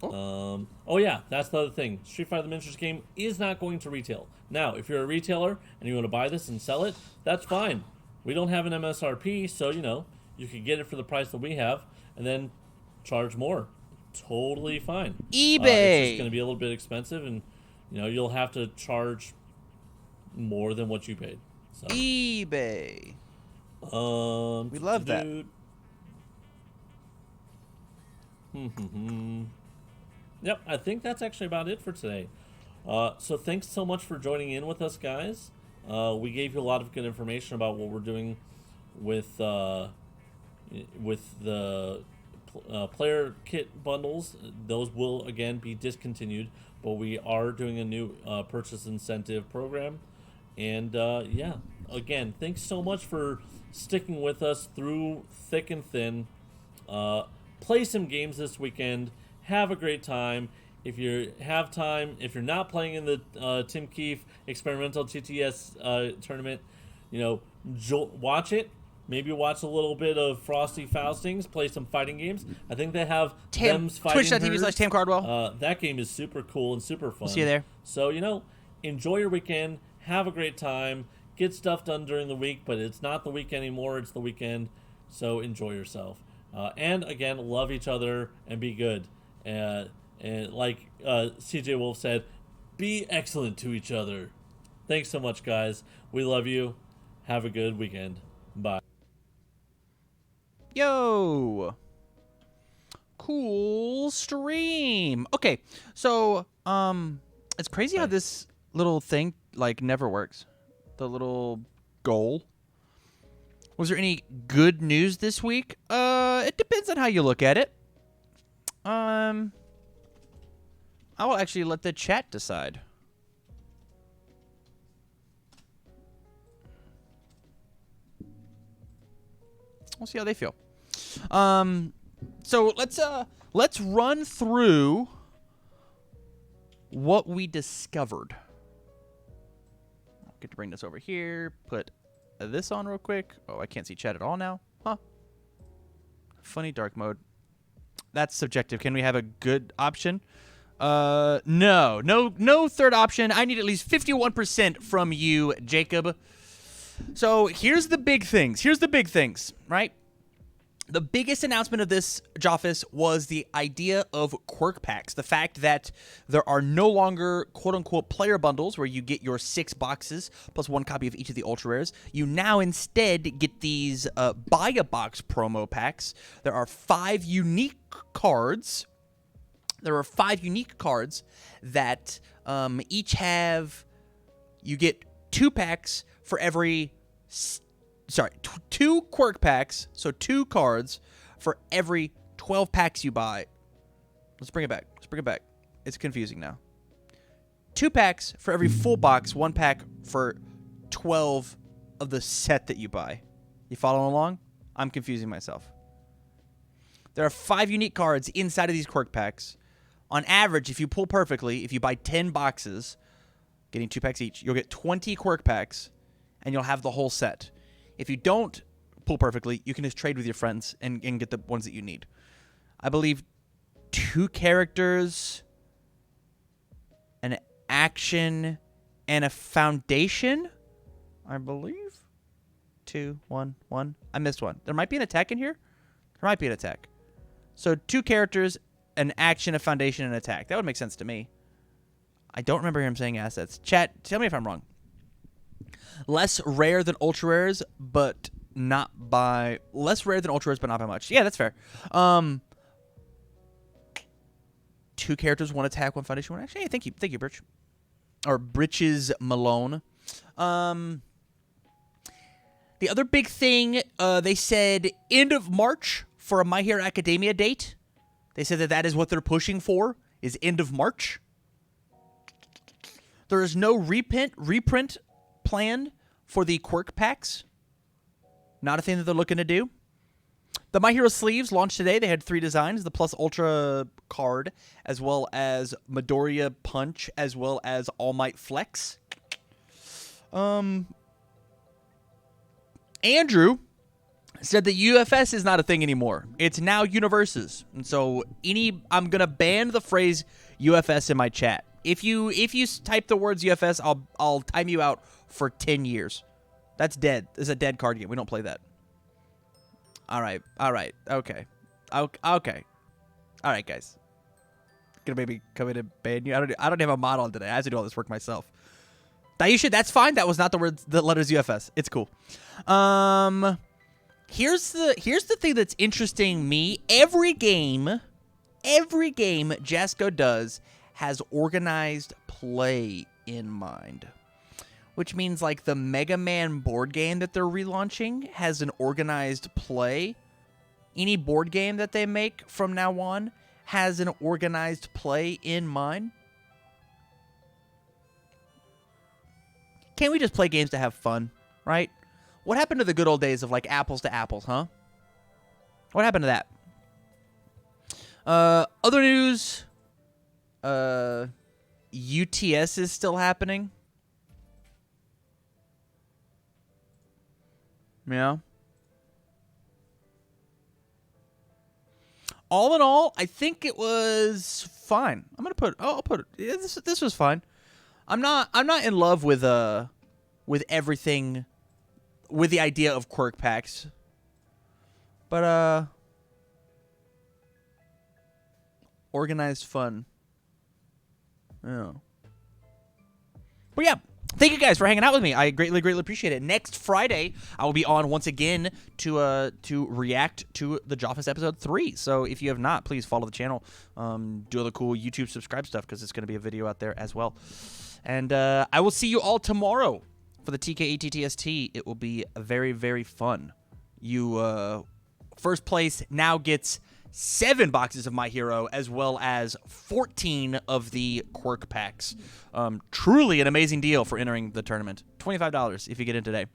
Oh yeah, that's the other thing. Street Fighter the Miniatures game is not going to retail. Now, if you're a retailer and you want to buy this and sell it, that's fine. We don't have an MSRP, so you can get it for the price that we have and then charge more. Totally fine. eBay. It's just going to be a little bit expensive, and you'll have to charge more than what you paid. So. eBay. We love that. Yep, I think that's actually about it for today. So thanks so much for joining in with us, guys. We gave you a lot of good information about what we're doing with the player kit bundles. Those will again be discontinued, but we are doing a new purchase incentive program. And yeah, again, thanks so much for sticking with us through thick and thin. Play some games this weekend. Have a great time. If you have time, if you're not playing in the Tim Keefe Experimental TTS tournament, watch it. Maybe watch a little bit of Frosty Faustings, play some fighting games. I think they have Tam, Them's Fighting Twitch.tv/Tam Cardwell. That game is super cool and super fun. We'll see you there. So, enjoy your weekend. Have a great time. Get stuff done during the week, but it's not the week anymore. It's the weekend. So enjoy yourself. And again, love each other and be good. And like CJ Wolf said, be excellent to each other. Thanks so much, guys. We love you. Have a good weekend. Bye. Yo. Cool stream. Okay, so it's crazy how this little thing never works. The little goal. Was there any good news this week? It depends on how you look at it. I will actually let the chat decide. We'll see how they feel. So let's run through what we discovered. I'll get to bring this over here. Put this on real quick. Oh, I can't see chat at all now. Huh. Funny dark mode. That's subjective. Can we have a good option? No third option. I need at least 51% from you, Jacob. So here's the big things. Right? The biggest announcement of this, Joffice, was the idea of quirk packs. The fact that there are no longer quote-unquote player bundles where you get your 6 boxes plus 1 copy of each of the ultra rares. You now instead get these buy-a-box promo packs. There are 5 unique cards. That each have... You get 2 packs for every... 2 quirk packs, so 2 cards for every 12 packs you buy. Let's bring it back. It's confusing now. 2 packs for every full box, 1 pack for 12 of the set that you buy. You following along? I'm confusing myself. There are 5 unique cards inside of these quirk packs. On average, if you pull perfectly, if you buy 10 boxes, getting 2 packs each, you'll get 20 quirk packs, and you'll have the whole set. If you don't pull perfectly, you can just trade with your friends and get the ones that you need. I believe 2 characters, an action, and a foundation. I believe 2, 1, 1. I missed one. There might be an attack in here. There might be an attack. So 2 characters, an action, a foundation, and an attack. That would make sense to me. I don't remember him saying assets. Chat, tell me if I'm wrong. Less rare than ultra rares, but not by much. Yeah, that's fair. 2 characters, 1 attack, 1 foundation, 1 action. Hey, thank you, Birch. Or Britches Malone. The other big thing, they said end of March for a My Hero Academia date. They said that is what they're pushing for, is end of March. There is no reprint planned for the quirk packs. Not a thing that they're looking to do. The My Hero sleeves launched today. They had 3 designs, the Plus Ultra card, as well as Midoriya Punch, as well as All Might Flex. Andrew said that UFS is not a thing anymore. It's now UniVersus. And so I'm going to ban the phrase UFS in my chat. If you type the words UFS, I'll time you out for 10 years. That's dead. It's a dead card game. We don't play that. All right. Okay. All right, guys. Gonna maybe come in and ban you. I don't have a mod on today. I have to do all this work myself. That's fine. That was not the letters UFS. It's cool. Here's the thing that's interesting me. Every game Jasco does has organized play in mind. Which means like the Mega Man board game that they're relaunching has an organized play. Any board game that they make from now on has an organized play in mind. Can't we just play games to have fun, right? What happened to the good old days of like apples to apples, huh? What happened to that? Other news, UTS is still happening. Yeah. all in all, I think it was fine. I'll put it. Yeah, this was fine. I'm not in love with everything, with the idea of quirk packs. But organized fun. Yeah. But yeah, thank you guys for hanging out with me. I greatly appreciate it. Next Friday, I will be on once again to react to the Joffice episode 3. So if you have not, please follow the channel. Do all the cool YouTube subscribe stuff because it's going to be a video out there as well. And I will see you all tomorrow for the TKETTST. It will be very, very fun. You first place now gets 7 boxes of My Hero, as well as 14 of the quirk packs. Truly an amazing deal for entering the tournament. $25 if you get in today.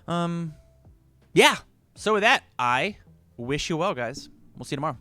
Yeah. So with that, I wish you well, guys. We'll see you tomorrow.